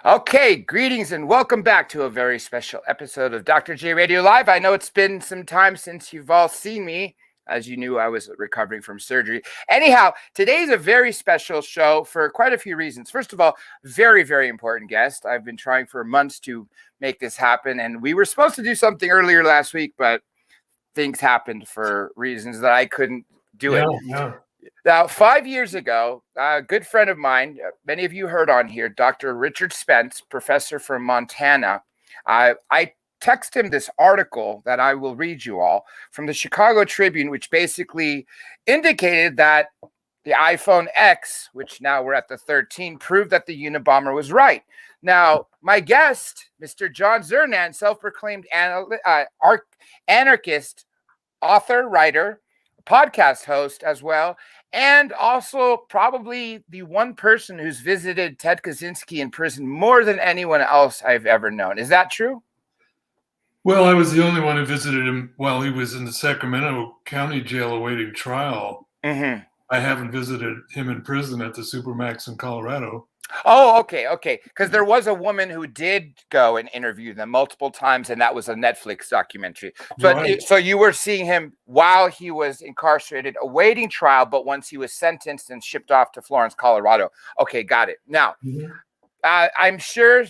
Okay, greetings and welcome back to a very special episode of Dr. J Radio Live. I know it's been some time since you've all seen me. As you knew, I was recovering from surgery. Anyhow, today's a very special show for quite a few reasons. First of all, very, very important guest. I've been trying for months to make this happen, and we were supposed to do something earlier last week, but things happened for reasons that I couldn't do it. Now, 5 years ago, a good friend of mine, many of you heard on here, Dr. Richard Spence, professor from Montana, I texted him this article that I will read you all from the Chicago Tribune, which basically indicated that the iPhone X, which now we're at the 13, proved that the Unabomber was right. Now, my guest, Mr. John Zerzan, self-proclaimed anarchist, author, writer, podcast host as well, and also probably the one person who's visited Ted Kaczynski in prison more than anyone else I've ever known. Is that true? Well, I was the only one who visited him while he was in the Sacramento County Jail awaiting trial. Mm-hmm. I haven't visited him in prison at the Supermax in Colorado. Oh, okay. Because there was a woman who did go and interview them multiple times, and that was a Netflix documentary. So you were seeing him while he was incarcerated, awaiting trial, but once he was sentenced and shipped off to Florence, Colorado. Okay, got it. Now, I'm sure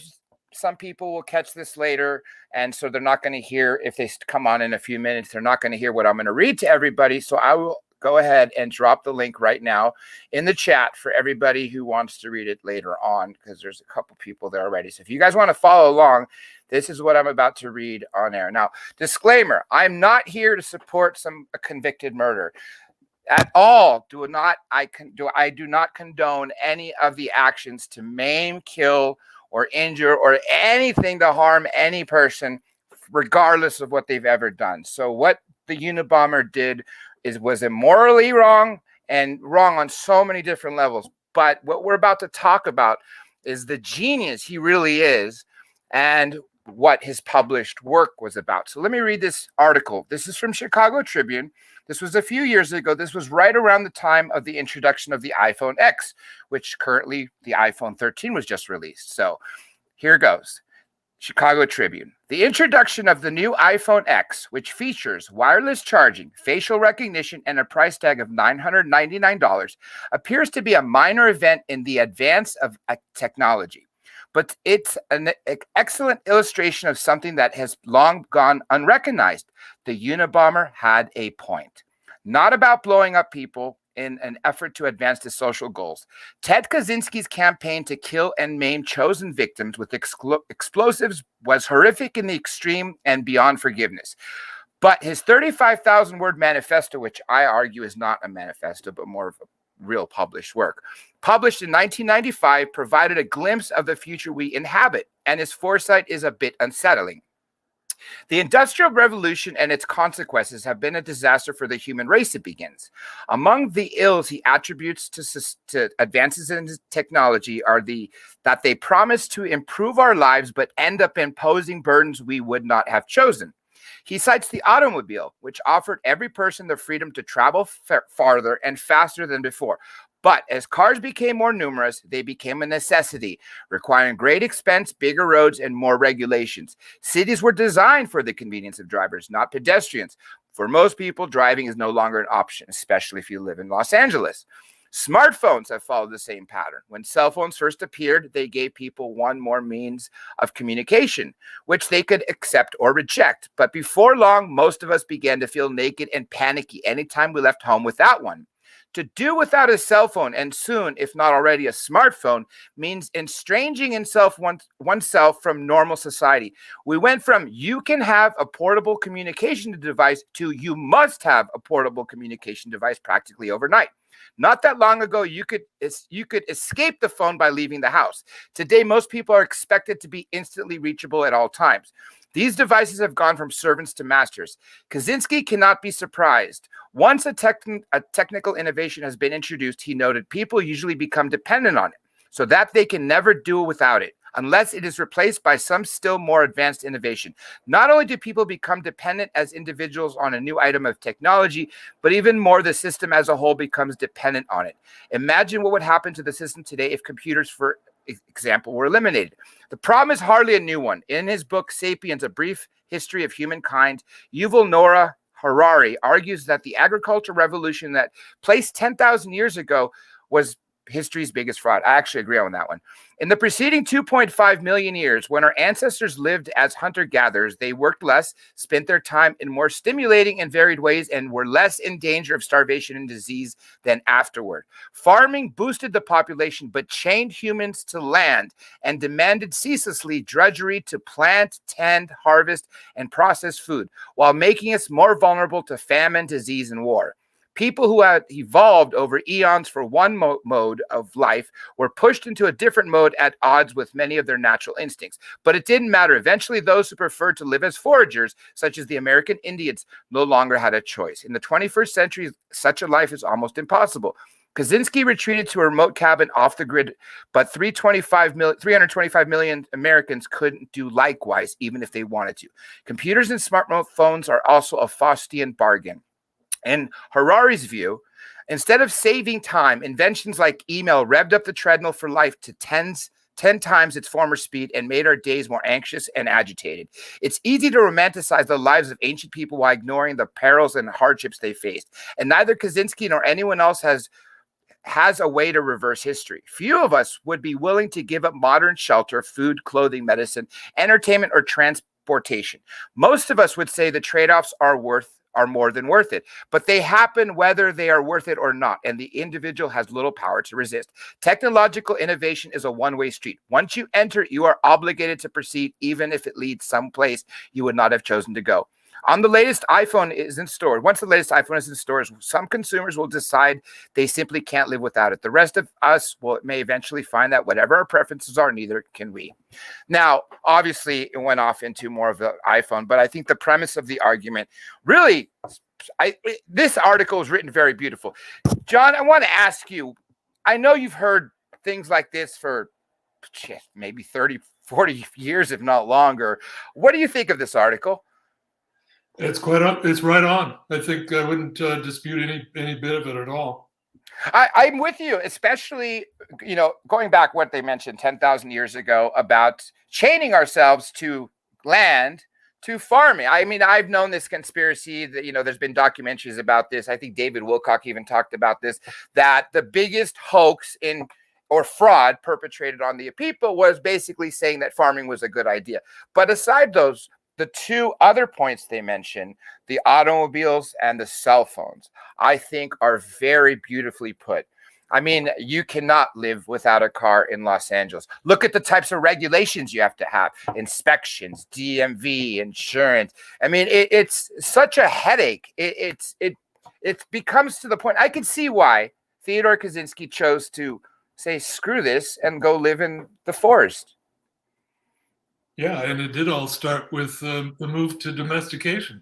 some people will catch this later, and so they're not going to hear, if they come on in a few minutes, they're not going to hear what I'm going to read to everybody. So I will go ahead and drop the link right now in the chat for everybody who wants to read it later on, because there's a couple people there already. So if you guys want to follow along, this is what I'm about to read on air. Now, disclaimer, I'm not here to support a convicted murder at all. I do not condone any of the actions to maim, kill, or injure, or anything to harm any person, regardless of what they've ever done. So what the Unabomber did was immorally wrong, and wrong on so many different levels. But what we're about to talk about is the genius he really is and what his published work was about. So let me read this article. This is from Chicago Tribune. This was a few years ago. This was right around the time of the introduction of the iPhone X, which currently the iPhone 13 was just released. So here goes. Chicago Tribune. The introduction of the new iPhone X, which features wireless charging, facial recognition, and a price tag of $999, appears to be a minor event in the advance of technology. But it's an excellent illustration of something that has long gone unrecognized. The Unabomber had a point. Not about blowing up people in an effort to advance the social goals. Ted Kaczynski's campaign to kill and maim chosen victims with explosives was horrific in the extreme and beyond forgiveness. But his 35,000-word manifesto, which I argue is not a manifesto, but more of a real published work, published in 1995, provided a glimpse of the future we inhabit, and his foresight is a bit unsettling. The Industrial Revolution and its consequences have been a disaster for the human race, it begins. Among the ills he attributes to advances in technology are that they promise to improve our lives but end up imposing burdens we would not have chosen. He cites the automobile, which offered every person the freedom to travel farther and faster than before. But as cars became more numerous, they became a necessity, requiring great expense, bigger roads, and more regulations. Cities were designed for the convenience of drivers, not pedestrians. For most people, driving is no longer an option, especially if you live in Los Angeles. Smartphones have followed the same pattern. When cell phones first appeared, they gave people one more means of communication, which they could accept or reject. But before long, most of us began to feel naked and panicky anytime we left home without one. To do without a cell phone, and soon, if not already a smartphone, means estranging oneself from normal society. We went from you can have a portable communication device to you must have a portable communication device practically overnight. Not that long ago, you could escape the phone by leaving the house. Today, most people are expected to be instantly reachable at all times. These devices have gone from servants to masters. Kaczynski cannot be surprised. Once a technical innovation has been introduced, he noted, people usually become dependent on it, so that they can never do without it, unless it is replaced by some still more advanced innovation. Not only do people become dependent as individuals on a new item of technology, but even more, the system as a whole becomes dependent on it. Imagine what would happen to the system today if computers, for example, were eliminated. The problem is hardly a new one. In his book, Sapiens, A Brief History of Humankind, Yuval Noah Harari argues that the agricultural revolution that placed 10,000 years ago was history's biggest fraud. I actually agree on that one. In the preceding 2.5 million years, when our ancestors lived as hunter-gatherers, they worked less, spent their time in more stimulating and varied ways, and were less in danger of starvation and disease than afterward. Farming boosted the population, but chained humans to land and demanded ceaselessly drudgery to plant, tend, harvest, and process food, while making us more vulnerable to famine, disease, and war. People who had evolved over eons for one mode of life were pushed into a different mode at odds with many of their natural instincts. But it didn't matter. Eventually, those who preferred to live as foragers, such as the American Indians, no longer had a choice. In the 21st century, such a life is almost impossible. Kaczynski retreated to a remote cabin off the grid, but 325 million Americans couldn't do likewise, even if they wanted to. Computers and smartphones are also a Faustian bargain. In Harari's view, instead of saving time, inventions like email revved up the treadmill for life to 10 times its former speed and made our days more anxious and agitated. It's easy to romanticize the lives of ancient people while ignoring the perils and hardships they faced. And neither Kaczynski nor anyone else has a way to reverse history. Few of us would be willing to give up modern shelter, food, clothing, medicine, entertainment, or transportation. Most of us would say the trade-offs are more than worth it, but they happen whether they are worth it or not, and the individual has little power to resist. Technological innovation is a one-way street. Once you enter, you are obligated to proceed, even if it leads someplace you would not have chosen to go. Once the latest iPhone is in stores, some consumers will decide they simply can't live without it. The rest of us may eventually find that whatever our preferences are, neither can we. Now, obviously, it went off into more of the iPhone, but I think the premise of the argument really, this article is written very beautiful. John, I want to ask you, I know you've heard things like this for maybe 30, 40 years, if not longer. What do you think of this article? It's right on. I think I wouldn't dispute any bit of it at all. I'm with you, especially, going back what they mentioned 10,000 years ago about chaining ourselves to land, to farming. I mean, I've known this conspiracy that, there's been documentaries about this. I think David Wilcock even talked about this, that the biggest hoax or fraud perpetrated on the people was basically saying that farming was a good idea. But aside the two other points they mentioned, the automobiles and the cell phones, I think are very beautifully put. I mean, you cannot live without a car in Los Angeles. Look at the types of regulations you have to have: inspections, DMV, insurance. I mean, it's such a headache. It becomes to the point. I can see why Theodore Kaczynski chose to say, screw this, and go live in the forest. Yeah, and it did all start with the move to domestication.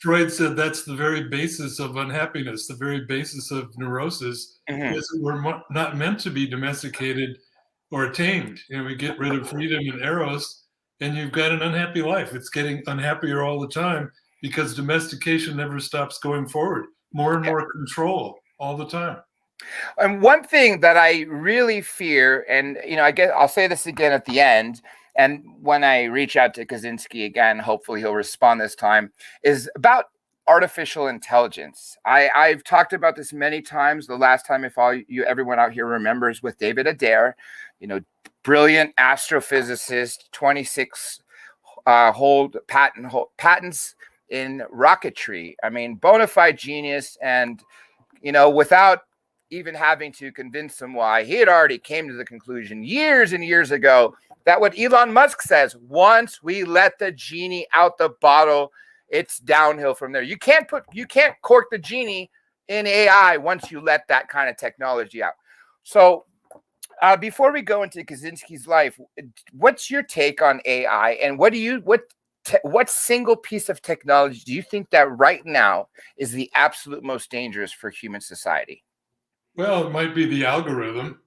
Freud said that's the very basis of unhappiness, the very basis of neurosis, because we're not meant to be domesticated or tamed. We get rid of freedom and eros, and you've got an unhappy life. It's getting unhappier all the time because domestication never stops going forward. More and more control all the time. And one thing that I really fear, and I guess I'll say this again at the end, and when I reach out to Kaczynski again, hopefully he'll respond this time, is about artificial intelligence. I've talked about this many times. The last time, if everyone out here remembers, with David Adair, brilliant astrophysicist, 26 patents in rocketry. I mean, bona fide genius, and without even having to convince him why, he had already came to the conclusion years and years ago that what Elon Musk says, once we let the genie out the bottle, it's downhill from there. You can't cork the genie in AI once you let that kind of technology out. So before we go into Kaczynski's life, what's your take on AI, and what single piece of technology do you think that right now is the absolute most dangerous for human society? Well, it might be the algorithm.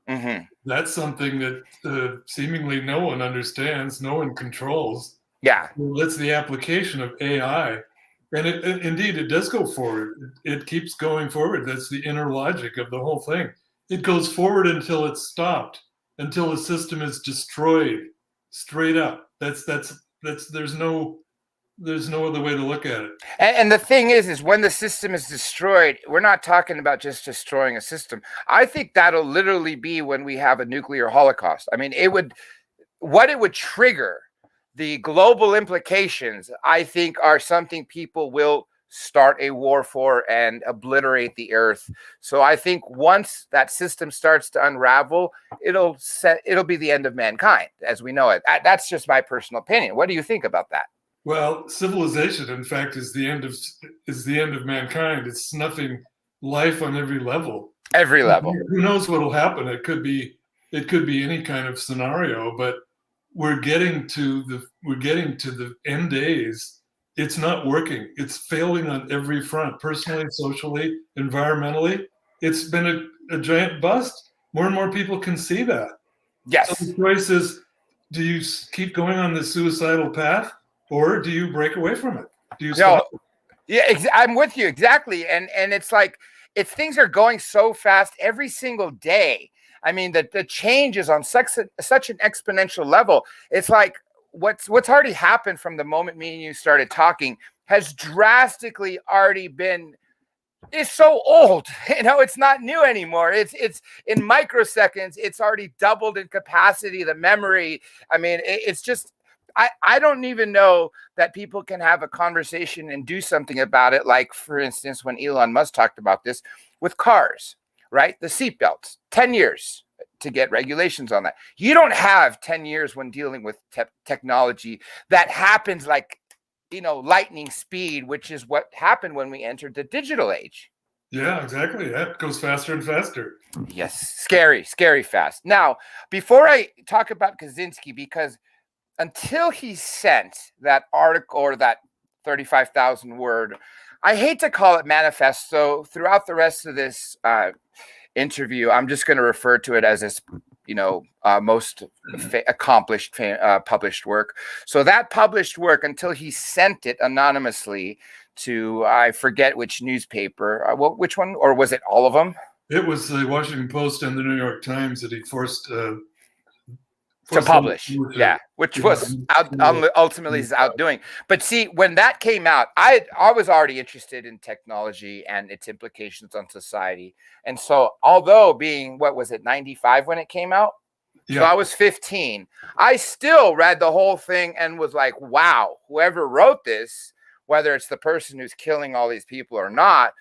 That's something that seemingly no one understands, no one controls. Yeah. Well, that's the application of AI. And indeed, it does go forward. It keeps going forward. That's the inner logic of the whole thing. it goes forward until it's stopped, until the system is destroyed, straight up. That's there's no other way to look at it. And the thing is when the system is destroyed, we're not talking about just destroying a system. I think that'll literally be when we have a nuclear holocaust. I mean, what it would trigger, the global implications, I think, are something people will start a war for and obliterate the earth. So I think once that system starts to unravel, it'll be the end of mankind as we know it. That's just my personal opinion. What do you think about that? Well, civilization, in fact, is the end of mankind. It's snuffing life on every level. Every level. Who knows what'll happen? It could be any kind of scenario, but we're getting to the end days. It's not working. It's failing on every front, personally, socially, environmentally. It's been a giant bust. More and more people can see that. Yes. So the choice is, do you keep going on this suicidal path, or do you break away from it? Do you stop? Yeah, I'm with you exactly. And it's like, things are going so fast every single day. I mean, the change is on such an exponential level. It's like what's already happened from the moment me and you started talking has drastically already been. It's so old, it's not new anymore. It's in microseconds. It's already doubled in capacity, the memory. I mean, it's just. I don't even know that people can have a conversation and do something about it. Like, for instance, when Elon Musk talked about this with cars, right? The seatbelts, 10 years to get regulations on that. You don't have 10 years when dealing with technology that happens like, lightning speed, which is what happened when we entered the digital age. Yeah, exactly. That goes faster and faster. Yes. Scary fast. Now, before I talk about Kaczynski, because until he sent that article or that 35,000 word, I hate to call it manifesto. Throughout the rest of this interview, I'm just going to refer to it as his, most accomplished published work. So that published work, until he sent it anonymously to, I forget which newspaper, which one, or was it all of them? It was the Washington Post and the New York Times that he forced to publish, which was ultimately his outdoing. But see, when that came out, I was already interested in technology and its implications on society. And so, although being, 95 when it came out? Yeah. So I was 15. I still read the whole thing and was like, wow, whoever wrote this, whether it's the person who's killing all these people or not,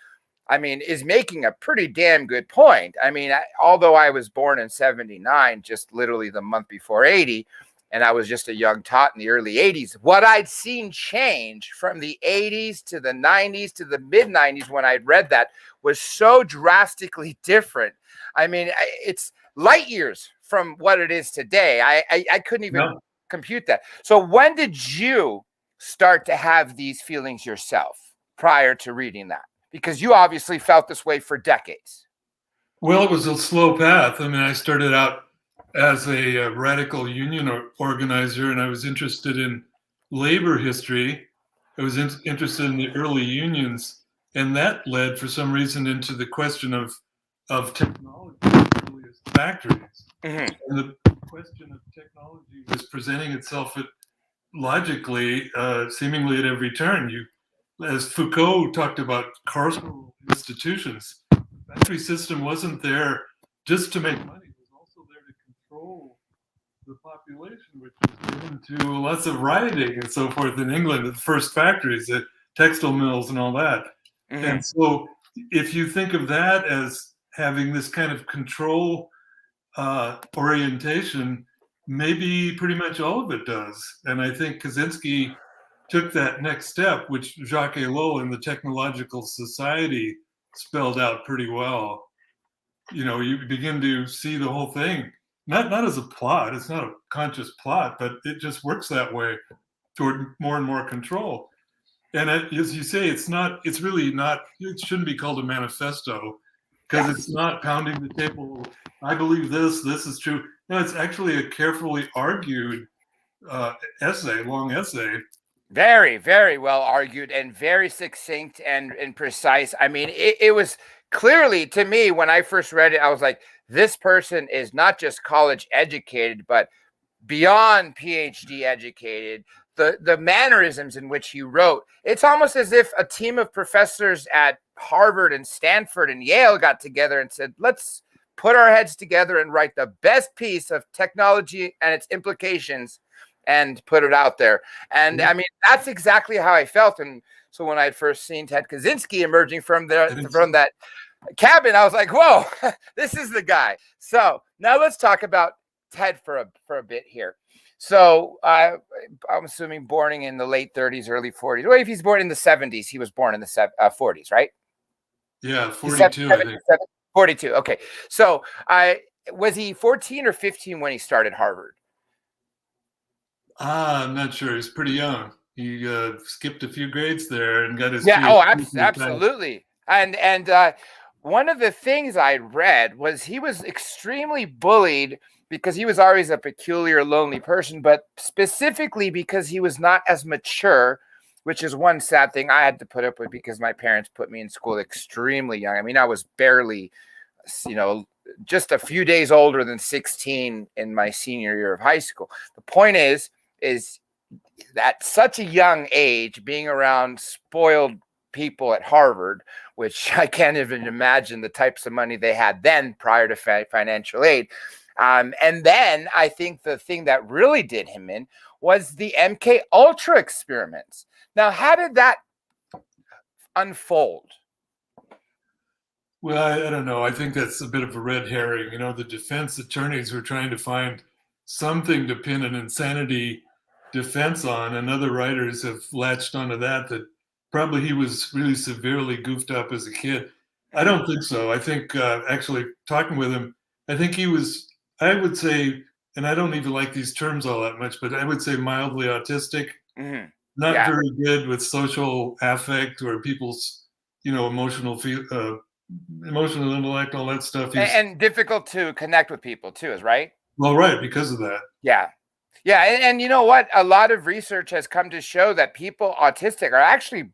I mean, is making a pretty damn good point. I mean, although I was born in 79, just literally the month before 80, and I was just a young tot in the early 80s, what I'd seen change from the 80s to the 90s to the mid 90s when I'd read that was so drastically different. I mean, it's light years from what it is today. I couldn't even compute that. So when did you start to have these feelings yourself prior to reading that? Because you obviously felt this way for decades. Well, it was a slow path. I mean, I started out as a radical union organizer, and I was interested in labor history. I was interested in the early unions, and that led, for some reason, into the question of technology, earliest factories. Mm-hmm. And the question of technology was presenting itself logically, seemingly at every turn. As Foucault talked about carceral institutions, the factory system wasn't there just to make money. It was also there to control the population, which was given to lots of rioting and so forth in England, the first factories, the textile mills and all that. Mm-hmm. And so if you think of that as having this kind of control orientation, maybe pretty much all of it does. And I think Kaczynski took that next step, which Jacques Ellul in the Technological Society spelled out pretty well. You begin to see the whole thing, not as a plot. It's not a conscious plot, but it just works that way toward more and more control. And as you say, it shouldn't be called a manifesto, because it's not pounding the table. I believe this is true. No, it's actually a carefully argued long essay. Very, very well argued and very succinct and precise. I mean, it was clearly, to me, when I first read it, I was like, this person is not just college educated, but beyond PhD educated. The mannerisms in which he wrote, it's almost as if a team of professors at Harvard and Stanford and Yale got together and said, let's put our heads together and write the best piece of technology and its implications and put it out there. And I mean, that's exactly how I felt. And so when I had first seen Ted Kaczynski emerging from that cabin, I was like, whoa, this is the guy. So now let's talk about Ted for a bit here. So I'm assuming born in the late 30s, early 40s. Well, if he's born in the 70s, he was born in the 40s, right? Yeah, 42, I think. 42. Okay. So was he 14 or 15 when he started Harvard? I'm not sure. He's pretty young. He skipped a few grades there and got his PhD. Oh, absolutely. And one of the things I read was he was extremely bullied because he was always a peculiar, lonely person, but specifically because he was not as mature, which is one sad thing I had to put up with because my parents put me in school extremely young. I mean, I was barely, just a few days older than 16 in my senior year of high school. The point is that such a young age, being around spoiled people at Harvard, which I can't even imagine the types of money they had then prior to financial aid. And then I think the thing that really did him in was the MK Ultra experiments. Now, how did that unfold? Well, I don't know. I think that's a bit of a red herring. The defense attorneys were trying to find something to pin an insanity defense on, and other writers have latched onto that probably he was really severely goofed up as a kid. I don't think so. I think actually talking with him, I think he was, I would say, and I don't even like these terms all that much, but I would say mildly autistic, not very good with social affect or people's, emotional intellect, all that stuff. And difficult to connect with people too, is right? Well, right, because of that. Yeah. Yeah. And you know what? A lot of research has come to show that people autistic are actually,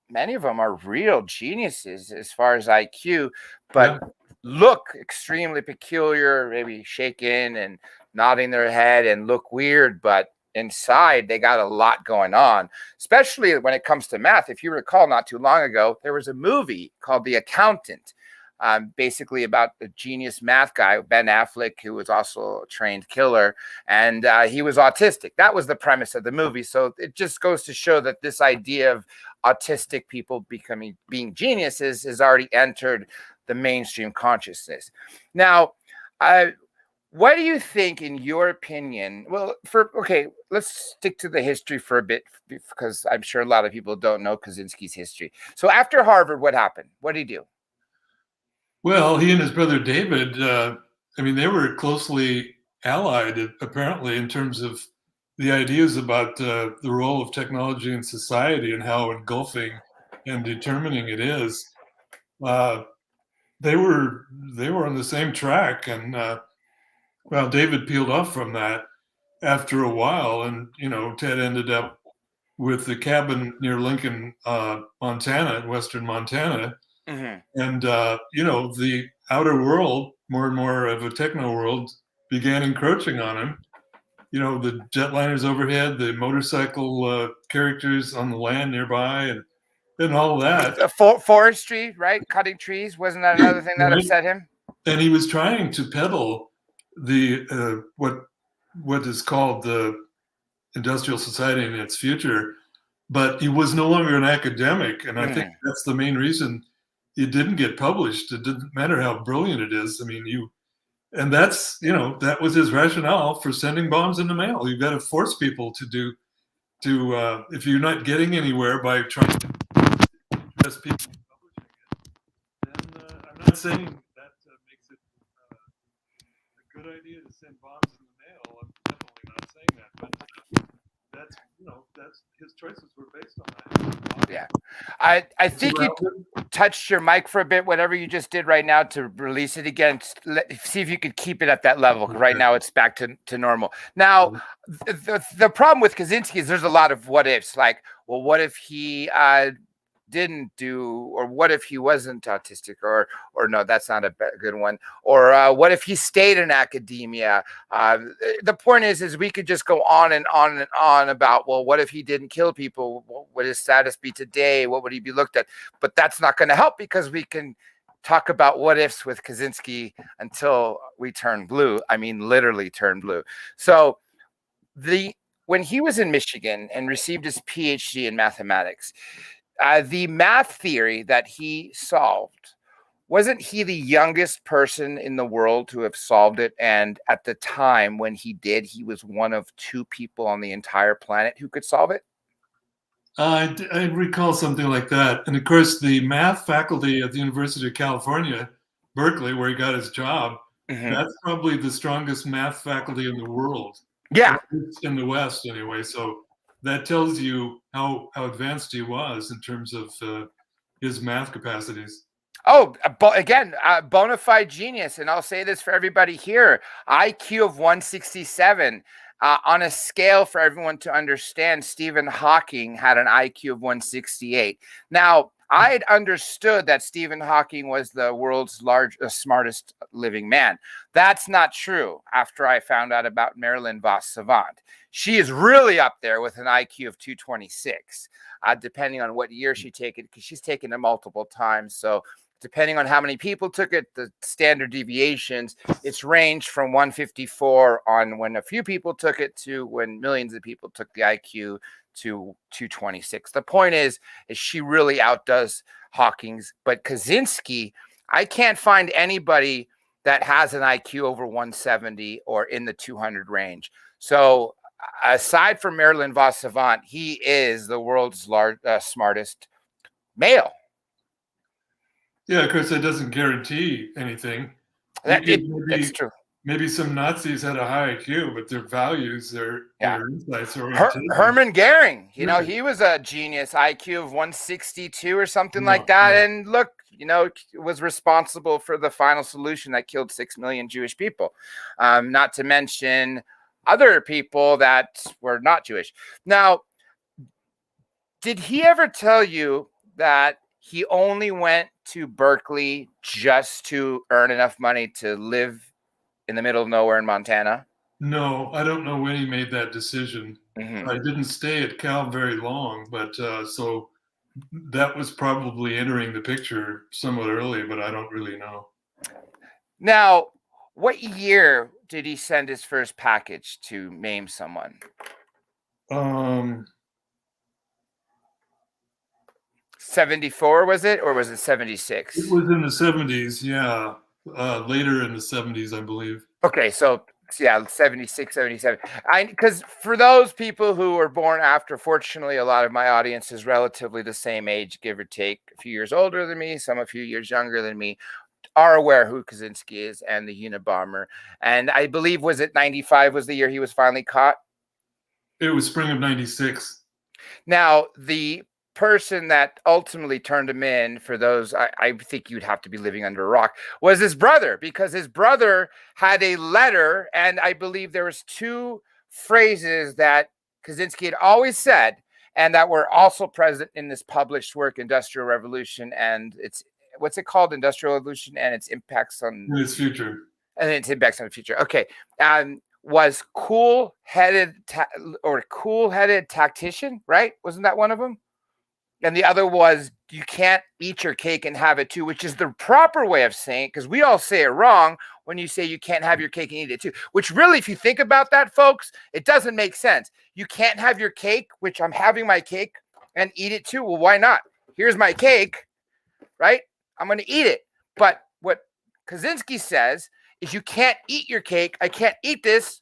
many of them are real geniuses as far as IQ, but look extremely peculiar, maybe shaking and nodding their head and look weird, but inside they got a lot going on, especially when it comes to math. If you recall, not too long ago, there was a movie called The Accountant, basically about the genius math guy, Ben Affleck, who was also a trained killer, and he was autistic. That was the premise of the movie. So it just goes to show that this idea of autistic people being geniuses has already entered the mainstream consciousness. Now, what do you think, in your opinion? Well, let's stick to the history for a bit, because I'm sure a lot of people don't know Kaczynski's history. So after Harvard, what happened? What did he do? Well, he and his brother David, they were closely allied, apparently, in terms of the ideas about the role of technology in society and how engulfing and determining it is. They were on the same track, and David peeled off from that after a while, and Ted ended up with the cabin near Lincoln, Montana, western Montana. And, the outer world, more and more of a techno world, began encroaching on him. The jetliners overhead, the motorcycle characters on the land nearby, and all that. Forestry, right? Cutting trees. Wasn't that another thing that upset him? And he was trying to peddle the what is called the industrial society and its future, but he was no longer an academic. And I think that's the main reason it didn't get published. It didn't matter how brilliant it is. And that's, that was his rationale for sending bombs in the mail. You've got to force people to if you're not getting anywhere by trying to press people publishing it, then I'm not saying that makes it a good idea to send bombs in the mail. I'm definitely not saying that, but that's his choices were based on that. Yeah. I think you touched your mic for a bit, whatever you just did right now, to release it again. See if you could keep it at that level. Okay. Right now it's back to normal. Now, the problem with Kaczynski is there's a lot of what ifs. Like, well, what if he didn't do, or what if he wasn't autistic, or no, that's not a good one, or what if he stayed in academia? The point is we could just go on and on and on about, well, what if he didn't kill people? What would his status be today? What would he be looked at? But that's not going to help, because we can talk about what ifs with Kaczynski until we turn blue. I mean, literally turn blue. So when he was in Michigan and received his PhD in mathematics, the math theory that he solved, wasn't he the youngest person in the world to have solved it? And at the time when he did, he was one of 2 people on the entire planet who could solve it? I recall something like that. And of course, the math faculty at the University of California, Berkeley, where he got his job, that's probably the strongest math faculty in the world. Yeah. In the West, anyway. So that tells you how advanced he was in terms of his math capacities. Oh, again, bona fide genius. And I'll say this for everybody here, IQ of 167. On a scale for everyone to understand, Stephen Hawking had an IQ of 168. Now, I had understood that Stephen Hawking was the world's smartest living man. That's not true after I found out about Marilyn Vos Savant. She is really up there with an IQ of 226, depending on what year she took it, because she's taken it multiple times. So depending on how many people took it, the standard deviations, it's ranged from 154 on when a few people took it to when millions of people took the IQ to 226. The point is she really outdoes Hawking's. But Kaczynski, I can't find anybody that has an IQ over 170 or in the 200 range. So aside from Marilyn Vos Savant, he is the world's smartest male. Yeah, of course, that doesn't guarantee anything. That's true. Maybe some Nazis had a high IQ, but their values, their insights are Hermann Goering, he was a genius, IQ of 162 or something like that. Yeah. And look, was responsible for the final solution that killed 6 million Jewish people. Not to mention other people that were not Jewish. Now, did he ever tell you that he only went to Berkeley just to earn enough money to live in the middle of nowhere in Montana? No, I don't know when he made that decision. I didn't stay at Cal very long, but so that was probably entering the picture somewhat early, but I don't really know. Now, what year did he send his first package to maim someone? 74, was it? Or was it 76? It was in the 70s, yeah. Later in the 70s, I believe. Okay, so yeah, 76, 77. Because for those people who were born after, fortunately, a lot of my audience is relatively the same age, give or take, a few years older than me, some a few years younger than me, are aware who Kaczynski is and the Unabomber. And I believe, was it 95 was the year he was finally caught? It was spring of 96. Now, the person that ultimately turned him in, for those, I think you'd have to be living under a rock, was his brother, because his brother had a letter, and I believe there was 2 phrases that Kaczynski had always said, and that were also present in this published work, Industrial Revolution, and what's it called? Industrial Revolution and its impacts on its future. And its impacts on the future. Okay. Was cool-headed tactician, right? Wasn't that one of them? And the other was, you can't eat your cake and have it too, which is the proper way of saying it, because we all say it wrong when you say you can't have your cake and eat it too, which really, if you think about that, folks, it doesn't make sense. You can't have your cake, which I'm having my cake, and eat it too. Well, why not? Here's my cake, right? I'm going to eat it. But what Kaczynski says is, you can't eat your cake. I can't eat this.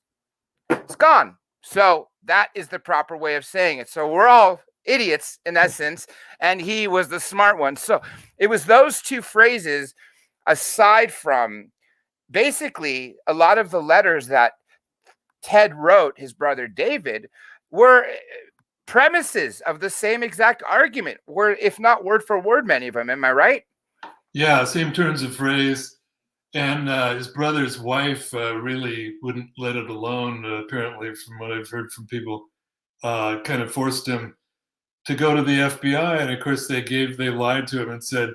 It's gone. So that is the proper way of saying it. So we're all idiots in essence, and he was the smart one. So it was those 2 phrases, aside from basically a lot of the letters that Ted wrote his brother David, were premises of the same exact argument, were, if not word for word, many of them. Am I right? Yeah, same turns of phrase. And his brother's wife really wouldn't let it alone, apparently, from what I've heard from people. Kind of forced him to go to the FBI, and of course they lied to him and said,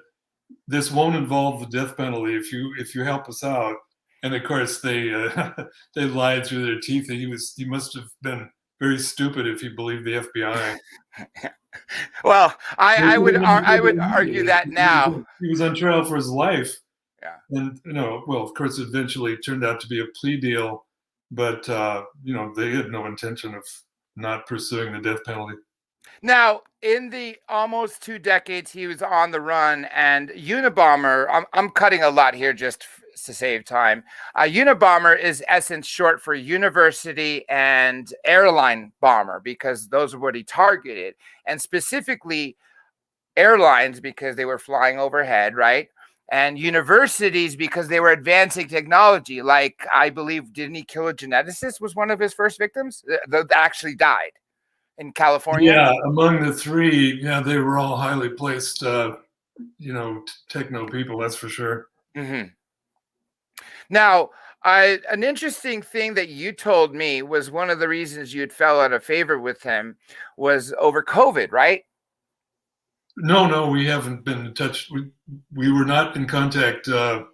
this won't involve the death penalty if you help us out. And of course they they lied through their teeth. He must have been very stupid if he believed the FBI. Well, I would argue that now. He was on trial for his life. Yeah. And, well, of course, eventually it turned out to be a plea deal, but, they had no intention of not pursuing the death penalty. Now, in the almost 2 decades he was on the run, and Unabomber, I'm cutting a lot here just to save time. Unabomber is essence short for university and airline bomber, because those are what he targeted, and specifically airlines because they were flying overhead, right? And universities because they were advancing technology. Like, I believe, didn't he kill a geneticist? Was one of his first victims that actually died in California? Yeah, among the 3, they were all highly placed, techno people, that's for sure. Mm-hmm. Now, an interesting thing that you told me was one of the reasons you had fell out of favor with him was over COVID, right? No, we haven't been in touch. We were not in contact at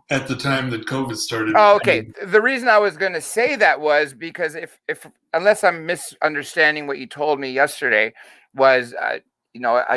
the time that COVID started. Oh, okay. The reason I was going to say that was because if unless I'm misunderstanding what you told me yesterday, was I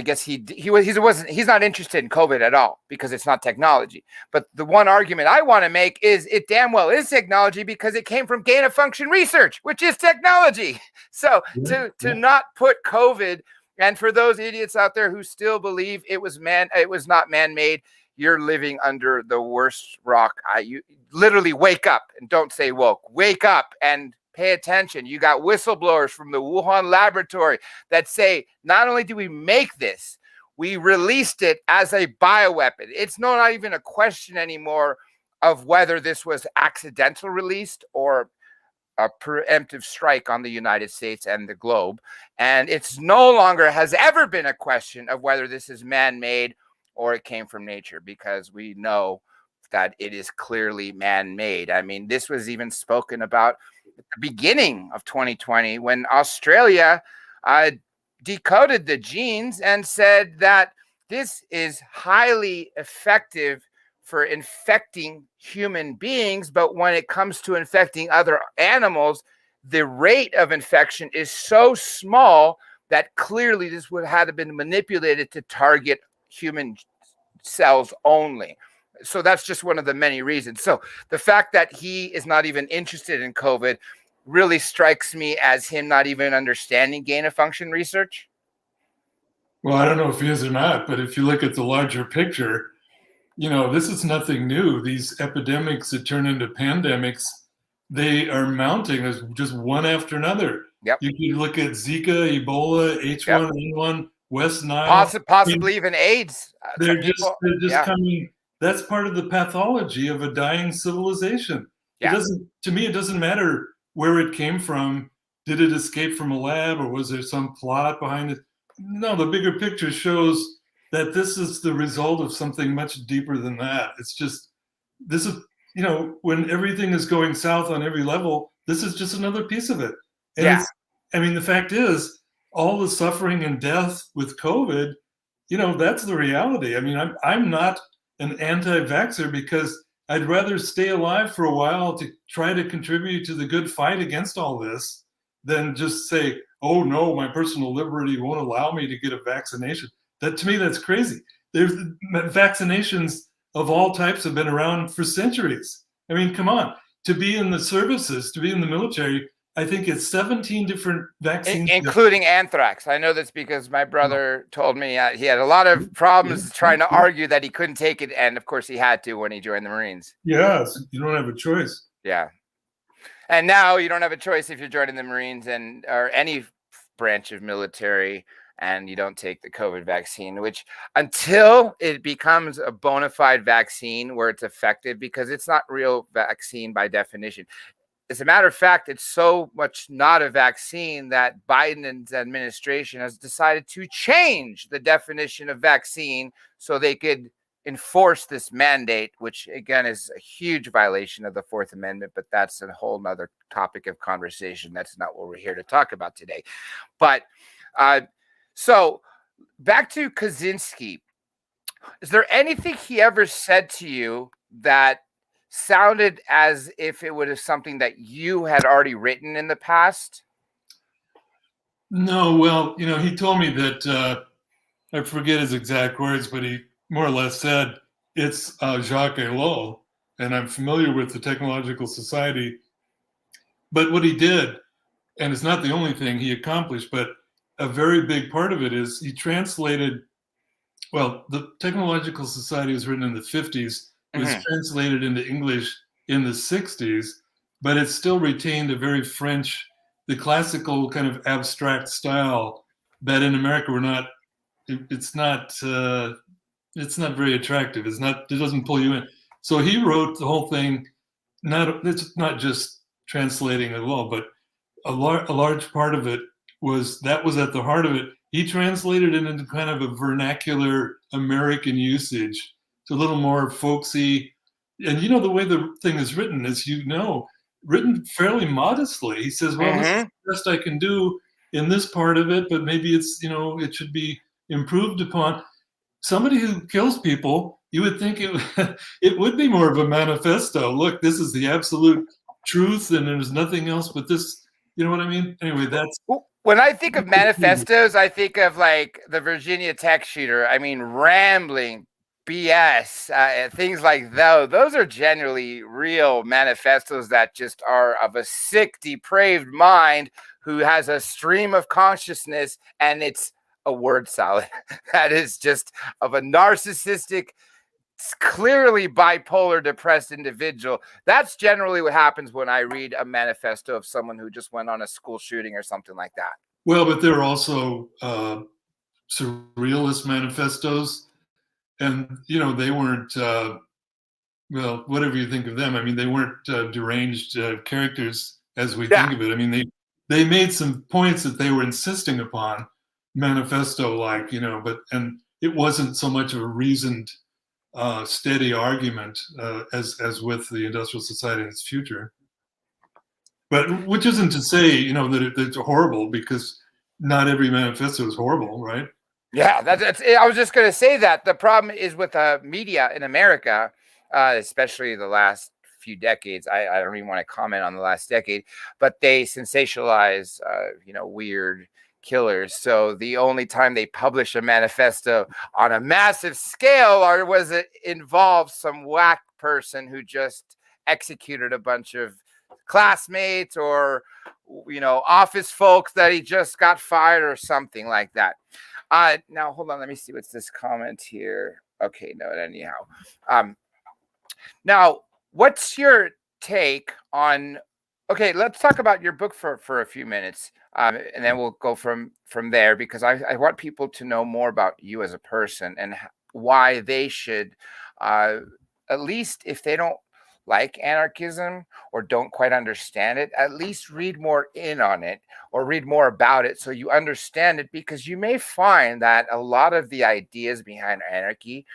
guess he's not interested in COVID at all because it's not technology. But the one argument I want to make is it damn well is technology because it came from gain of function research, which is technology. So to not put COVID. And for those idiots out there who still believe it was not man-made, you're living under the worst rock. You literally wake up and don't say woke. Wake up and pay attention. You got whistleblowers from the Wuhan laboratory that say, not only do we make this, we released it as a bioweapon. It's not even a question anymore of whether this was accidental released or a preemptive strike on the United States and the globe. And it's no longer has ever been a question of whether this is man-made or it came from nature, because we know that it is clearly man-made. I mean, this was even spoken about at the beginning of 2020 when Australia decoded the genes and said that this is highly effective for infecting human beings, but when it comes to infecting other animals, the rate of infection is so small that clearly this would have been manipulated to target human cells only. So that's just one of the many reasons. So the fact that he is not even interested in COVID really strikes me as him not even understanding gain of function research. Well, I don't know if he is or not, but if you look at the larger picture, this is nothing new. These epidemics that turn into pandemics, they are mounting as just one after another. Yep. You can look at Zika, Ebola, H1N1, West Nile. Possibly even AIDS. They're just coming. That's part of the pathology of a dying civilization. Yeah. To me, it doesn't matter where it came from. Did it escape from a lab, or was there some plot behind it? No, the bigger picture shows that this is the result of something much deeper than that. It's just, this is, when everything is going south on every level, this is just another piece of it. And the fact is, all the suffering and death with COVID, that's the reality. I mean, I'm not an anti-vaxxer because I'd rather stay alive for a while to try to contribute to the good fight against all this than just say, oh no, my personal liberty won't allow me to get a vaccination. That, to me, that's crazy. There's vaccinations of all types have been around for centuries. I mean, come on. To be in the services, to be in the military, I think it's 17 different vaccines. Including anthrax. I know this because my brother told me he had a lot of problems trying to argue that he couldn't take it. And of course he had to when he joined the Marines. Yes, you don't have a choice. Yeah. And now you don't have a choice if you're joining the Marines or any branch of military and you don't take the COVID vaccine, which until it becomes a bona fide vaccine where it's effective, because it's not real vaccine by definition. As a matter of fact, it's so much not a vaccine that Biden's administration has decided to change the definition of vaccine so they could enforce this mandate, which again is a huge violation of the Fourth Amendment, but that's a whole nother topic of conversation. That's not what we're here to talk about today. But so back to Kaczynski. Is there anything he ever said to you that sounded as if it was something that you had already written in the past? No, well, he told me that, I forget his exact words, but he more or less said, it's Jacques Ellul, and I'm familiar with the Technological Society. But what he did, and it's not the only thing he accomplished, but a very big part of it is he translated, well, the Technological Society was written in the 50s. It was translated into English in the 60s, but it still retained a very French, the classical kind of abstract style that in America it's not very attractive. It doesn't pull you in. So he wrote the whole thing. It's not just translating it well, but a large part of it was at the heart of it. He translated it into kind of a vernacular American usage. It's a little more folksy. And the way the thing is written is, written fairly modestly. He says, well, this is the best I can do in this part of it, but maybe it's, it should be improved upon. Somebody who kills people, you would think it would be more of a manifesto. Look, this is the absolute truth, and there's nothing else but this. You know what I mean? Anyway, that's... When I think of manifestos, I think of like the Virginia Tech shooter. I mean, rambling BS, things like those. Those are generally real manifestos that just are of a sick, depraved mind who has a stream of consciousness, and it's a word salad that is just of a narcissistic, clearly bipolar, depressed individual. That's generally what happens when I read a manifesto of someone who just went on a school shooting or something like that. Well, but there are also surrealist manifestos, and they weren't well, whatever you think of them. I mean, they weren't deranged characters as we think of it. I mean, they made some points that they were insisting upon, manifesto-like, and it wasn't so much of a reasoned, steady argument as with the Industrial Society and its future. But which isn't to say, that it's horrible, because not every manifesto is horrible, right? Yeah, that's. I was just going to say that the problem is with media in America, especially the last few decades. I don't even want to comment on the last decade, but they sensationalize, weird killers. So the only time they publish a manifesto on a massive scale was it involves some whack person who just executed a bunch of classmates or office folks that he just got fired or something like that. Now hold on, let me see what's this comment here. Okay, no, anyhow. Now what's your take on, okay, let's talk about your book for a few minutes, and then we'll go from there, because I want people to know more about you as a person and why they should, at least if they don't like anarchism or don't quite understand it, at least read more in on it or read more about it so you understand it, because you may find that a lot of the ideas behind anarchy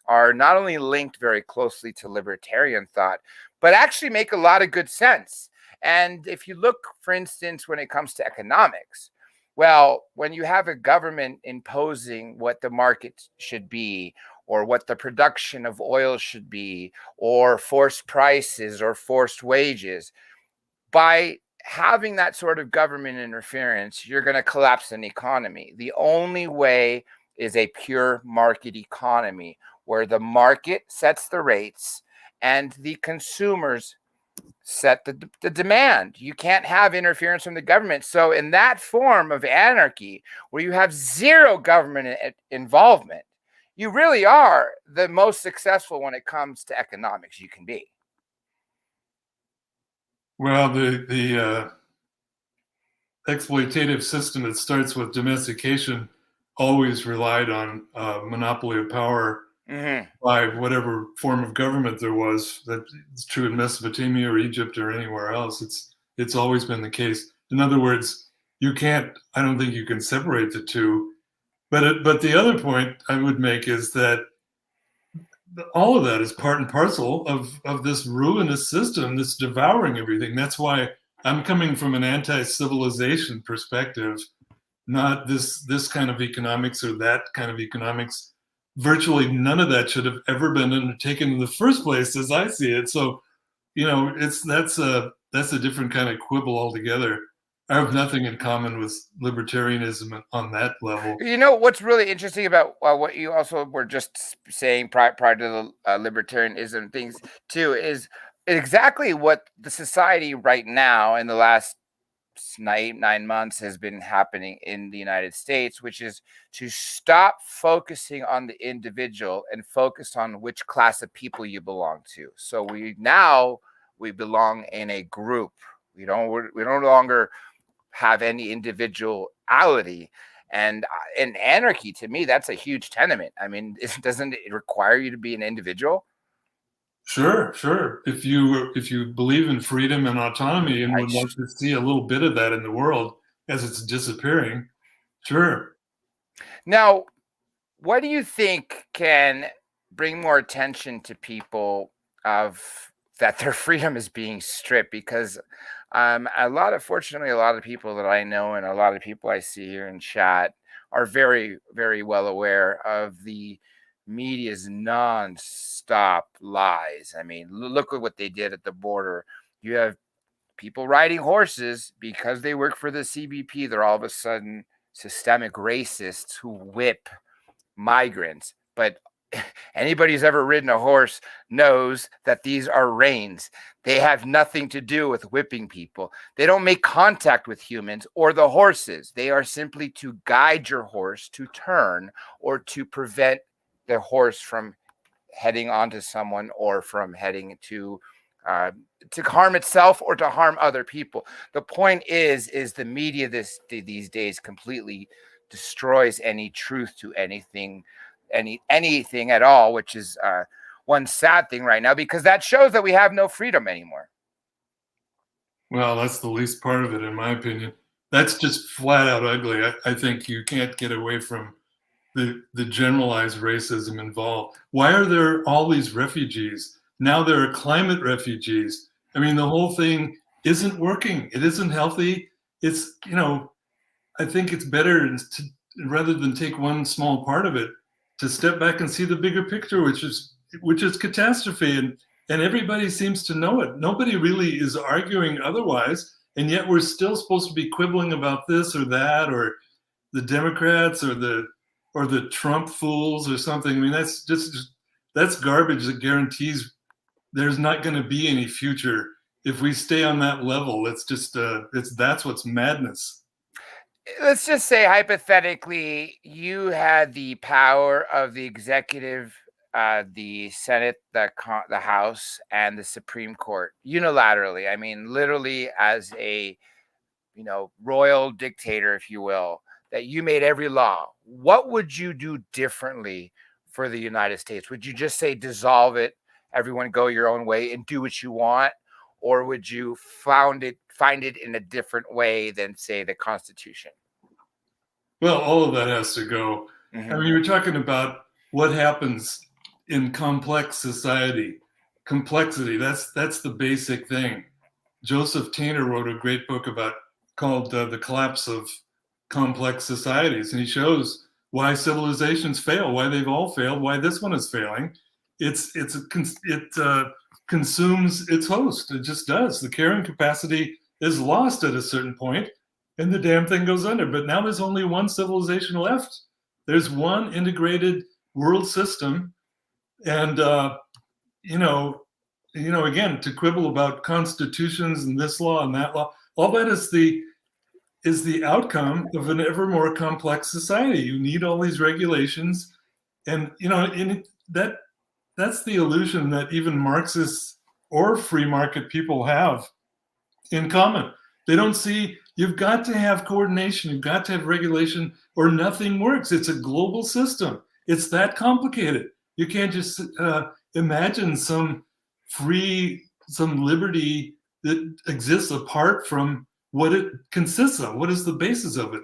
are not only linked very closely to libertarian thought, but actually make a lot of good sense. And if you look, for instance, when it comes to economics, well, when you have a government imposing what the market should be, or what the production of oil should be, or forced prices or forced wages, by having that sort of government interference, you're going to collapse an economy. The only way is a pure market economy, where the market sets the rates and the consumers set the demand. You can't have interference from the government. So in that form of anarchy, where you have zero government involvement, you really are the most successful when it comes to economics you can be. Well, the exploitative system that starts with domestication always relied on monopoly of power by whatever form of government there was. That's true in Mesopotamia or Egypt or anywhere else. It's always been the case. In other words, I don't think you can separate the two. But the other point I would make is that all of that is part and parcel of this ruinous system that's devouring everything. That's why I'm coming from an anti-civilization perspective, not this kind of economics or that kind of economics. Virtually none of that should have ever been undertaken in the first place, as I see it. So, that's a different kind of quibble altogether. I have nothing in common with libertarianism on that level. You know what's really interesting about what you also were just saying prior to the libertarianism things too is exactly what the society right now in the last 9 months has been happening in the United States, which is to stop focusing on the individual and focus on which class of people you belong to. So we belong in a group. We no longer have any individuality. And in anarchy, to me, that's a huge tenement. I mean, doesn't it require you to be an individual? Sure. If you believe in freedom and autonomy and would like to see a little bit of that in the world as it's disappearing, sure. Now, what do you think can bring more attention to people of that their freedom is being stripped? Because fortunately, a lot of people that I know and a lot of people I see here in chat are very, very well aware of the media's non-stop lies. I mean, look at what they did at the border. You have people riding horses because they work for the CBP. They're all of a sudden systemic racists who whip migrants. But anybody who's ever ridden a horse knows that these are reins. They have nothing to do with whipping people. They don't make contact with humans or the horses. They are simply to guide your horse to turn or to prevent the horse from heading onto someone or from heading to harm itself or to harm other people. The point is the media these days completely destroys any truth to anything at all, which is one sad thing right now, because that shows that we have no freedom anymore. Well, that's the least part of it, in my opinion. That's just flat out ugly. I think you can't get away from the generalized racism involved. Why are there all these refugees? Now there are climate refugees. I mean, the whole thing isn't working. It isn't healthy. It's, I think it's better to, rather than take one small part of it, to step back and see the bigger picture, which is catastrophe. And everybody seems to know it. Nobody really is arguing otherwise. And yet we're still supposed to be quibbling about this or that, or the Democrats or the Trump fools or something. I mean, that's garbage that guarantees there's not going to be any future if we stay on that level. It's just that's what's madness. Let's just say hypothetically you had the power of the executive, the Senate, the House, and the Supreme Court unilaterally. I mean, literally as a royal dictator, if you will, that you made every law. What would you do differently for the United States? Would you just say dissolve it, everyone go your own way and do what you want? Or would you find it in a different way than, say, the Constitution? Well, all of that has to go. Mm-hmm. I mean, you're talking about what happens in complex society. Complexity, that's the basic thing. Joseph Tainter wrote a great book called The Collapse of Complex Societies, and he shows why civilizations fail, why they've all failed, why this one is failing. It consumes its host. It just does. The carrying capacity is lost at a certain point, and the damn thing goes under. But now there's only one civilization left. There's one integrated world system, and again, to quibble about constitutions and this law and that law, all that is the outcome of an ever more complex society. You need all these regulations, and that's the illusion that even Marxists or free market people have in common. They don't see you've got to have coordination, you've got to have regulation, or nothing works. It's a global system. It's that complicated. You can't just imagine some liberty that exists apart from what it consists of. What is the basis of it?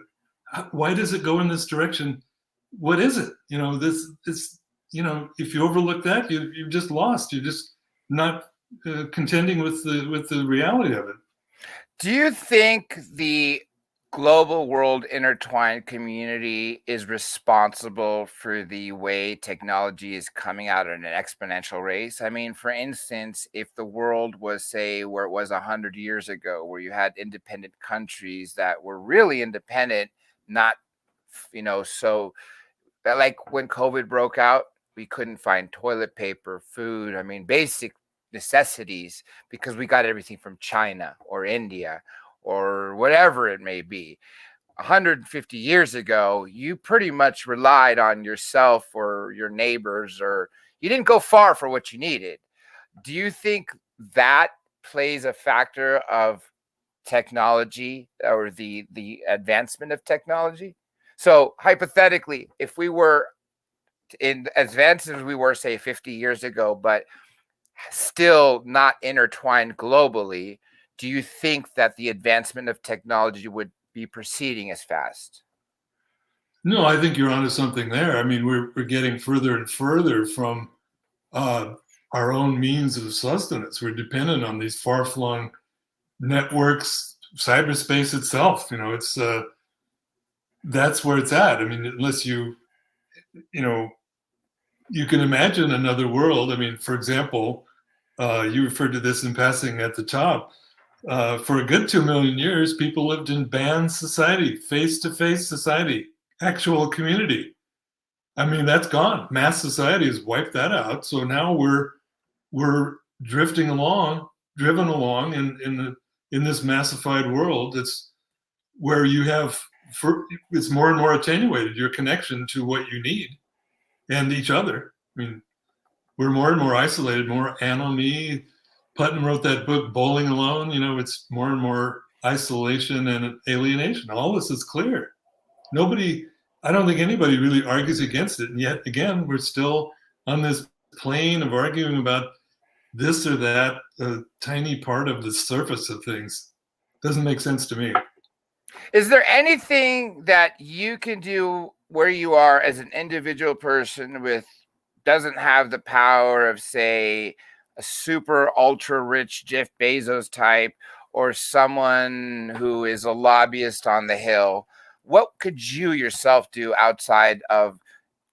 Why does it go in this direction? What is it? if you overlook that, you've just lost. You're just not contending with the reality of it. Do you think the global world intertwined community is responsible for the way technology is coming out at an exponential rate? I mean, for instance, if the world was, say, where it was 100 years ago, where you had independent countries that were really independent, not, so that, like when COVID broke out, we couldn't find toilet paper, food, I mean, basic necessities, because we got everything from China or India or whatever it may be. 150 years ago, you pretty much relied on yourself or your neighbors, or you didn't go far for what you needed. Do you think that plays a factor of technology, or the advancement of technology? So hypothetically, if we were in advanced as we were, say, 50 years ago, but still not intertwined globally, do you think that the advancement of technology would be proceeding as fast? No, I think you're onto something there. I mean, we're getting further and further from our own means of sustenance. We're dependent on these far-flung networks, cyberspace itself. It's that's where it's at. I mean, unless you can imagine another world. I mean, for example, you referred to this in passing at the top. For a good 2 million years, people lived in band society, face-to-face society, actual community. I mean, that's gone. Mass society has wiped that out. So now we're driven along in this massified world. It's where it's more and more attenuated, your connection to what you need and each other. I mean, we're more and more isolated, more anomie. Putnam wrote that book, Bowling Alone. It's more and more isolation and alienation. All this is clear. I don't think anybody really argues against it. And yet, again, we're still on this plane of arguing about this or that, tiny part of the surface of things. Doesn't make sense to me. Is there anything that you can do where you are as an individual person doesn't have the power of, say, a super ultra rich Jeff Bezos type, or someone who is a lobbyist on the Hill? What could you yourself do outside of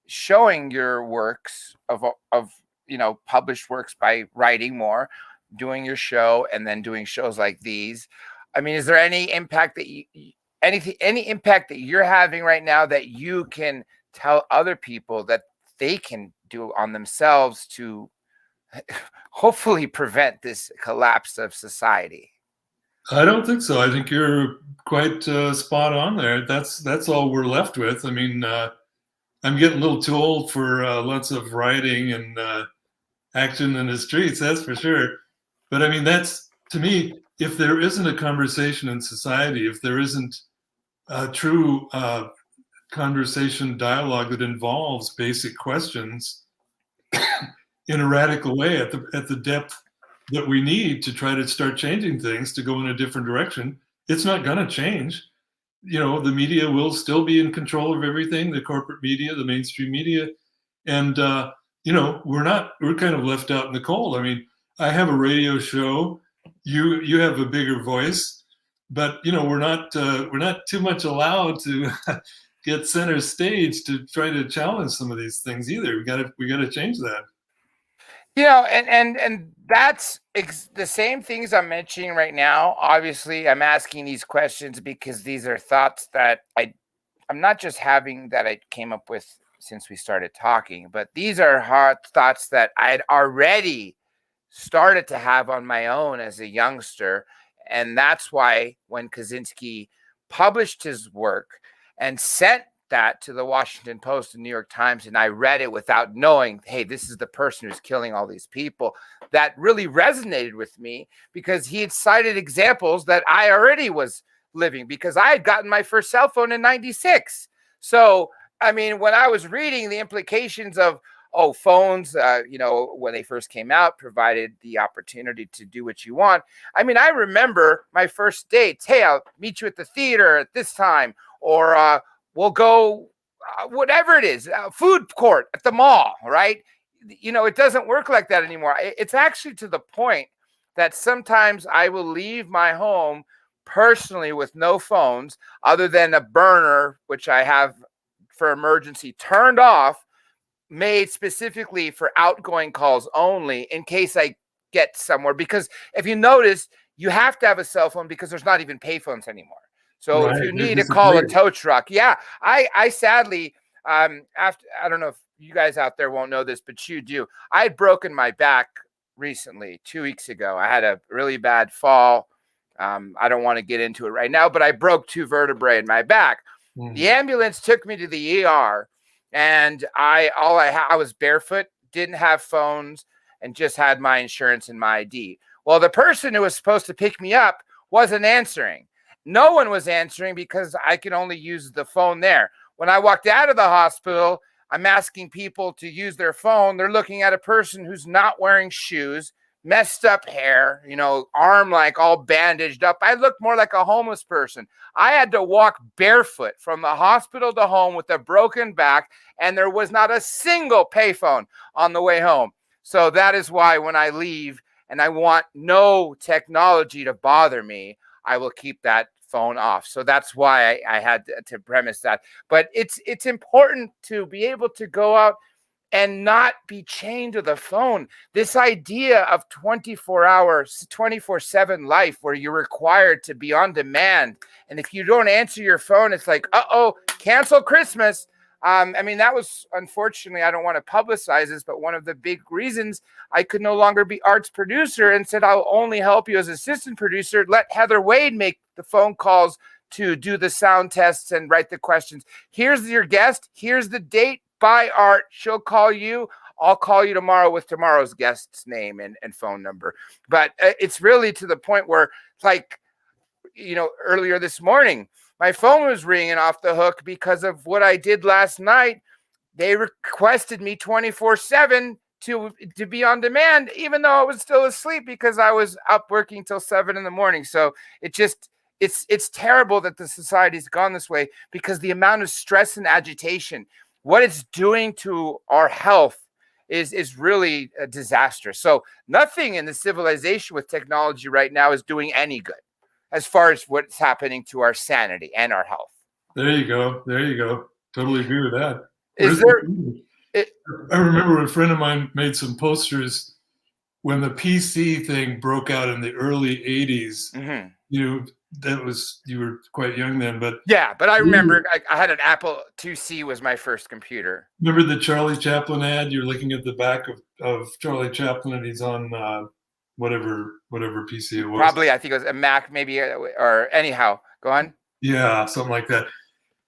showing your works of published works by writing more, doing your show, and then doing shows like these? I mean, is there any impact that any impact that you're having right now that you can tell other people that they can do on themselves to hopefully prevent this collapse of society? I don't think so. I think you're quite spot on there. That's all we're left with. I mean, I'm getting a little too old for lots of rioting and action in the streets, that's for sure. But I mean, that's, to me, if there isn't a conversation in society, if there isn't a true conversation, dialogue that involves basic questions in a radical way at the depth that we need to try to start changing things to go in a different direction, it's not going to change. The media will still be in control of everything, the corporate media, the mainstream media. And, we're kind of left out in the cold. I mean, I have a radio show. You have a bigger voice, but, we're not too much allowed to get center stage to try to challenge some of these things either. We got to change that. And that's the same things I'm mentioning right now. Obviously, I'm asking these questions because these are thoughts that I'm not just having, that I came up with since we started talking, but these are hard thoughts that I had already started to have on my own as a youngster. And that's why when Kaczynski published his work and sent that to the Washington Post and New York Times, and I read it without knowing, hey, this is the person who's killing all these people, that really resonated with me, because he had cited examples that I already was living, because I had gotten my first cell phone in 96. So, I mean, when I was reading the implications of, phones, when they first came out, provided the opportunity to do what you want. I mean, I remember my first dates. Hey, I'll meet you at the theater at this time, or we'll go whatever it is, food court at the mall, right? It doesn't work like that anymore. It's actually to the point that sometimes I will leave my home personally with no phones other than a burner, which I have for emergency, turned off, made specifically for outgoing calls only in case I get somewhere. Because if you notice, you have to have a cell phone because there's not even payphones anymore. So if you need to call a tow truck, I sadly, after, I don't know if you guys out there won't know this, but you do. I had broken my back recently, 2 weeks ago. I had a really bad fall. I don't want to get into it right now, but I broke 2 vertebrae in my back. The ambulance took me to the ER, and I was barefoot, didn't have phones, and just had my insurance and my ID. Well, the person who was supposed to pick me up wasn't answering. No one was answering because I could only use the phone there. When I walked out of the hospital, I'm asking people to use their phone. They're looking at a person who's not wearing shoes, messed up hair, arm like all bandaged up. I looked more like a homeless person. I had to walk barefoot from the hospital to home with a broken back, and there was not a single payphone on the way home. So that is why when I leave and I want no technology to bother me, I will keep that phone off. So that's why I had to premise that. But it's important to be able to go out and not be chained to the phone. This idea of 24 hours, 24/7 life where you're required to be on demand. And if you don't answer your phone, it's like, cancel Christmas. That was, unfortunately, I don't want to publicize this, but one of the big reasons I could no longer be arts producer and said, I'll only help you as assistant producer. Let Heather Wade make the phone calls to do the sound tests and write the questions. Here's your guest. Here's the date. Bye, Art. She'll call you. I'll call you tomorrow with tomorrow's guest's name and phone number. But it's really to the point where, like, earlier this morning, my phone was ringing off the hook because of what I did last night. They requested me 24/7 to be on demand, even though I was still asleep because I was up working till 7 a.m. So it's terrible that the society's gone this way, because the amount of stress and agitation, what it's doing to our health is really disastrous. So nothing in the civilization with technology right now is doing any good as far as what's happening to our sanity and our health. There you go. Totally agree with that. I remember a friend of mine made some posters when the PC thing broke out in the early 80s. Mm-hmm. You were quite young then, but I remember I had an Apple IIc was my first computer. Remember the Charlie Chaplin ad? You're looking at the back of Charlie Chaplin, and he's on whatever PC it was. Probably, I think it was a Mac, maybe, or anyhow. Go on. Yeah, something like that.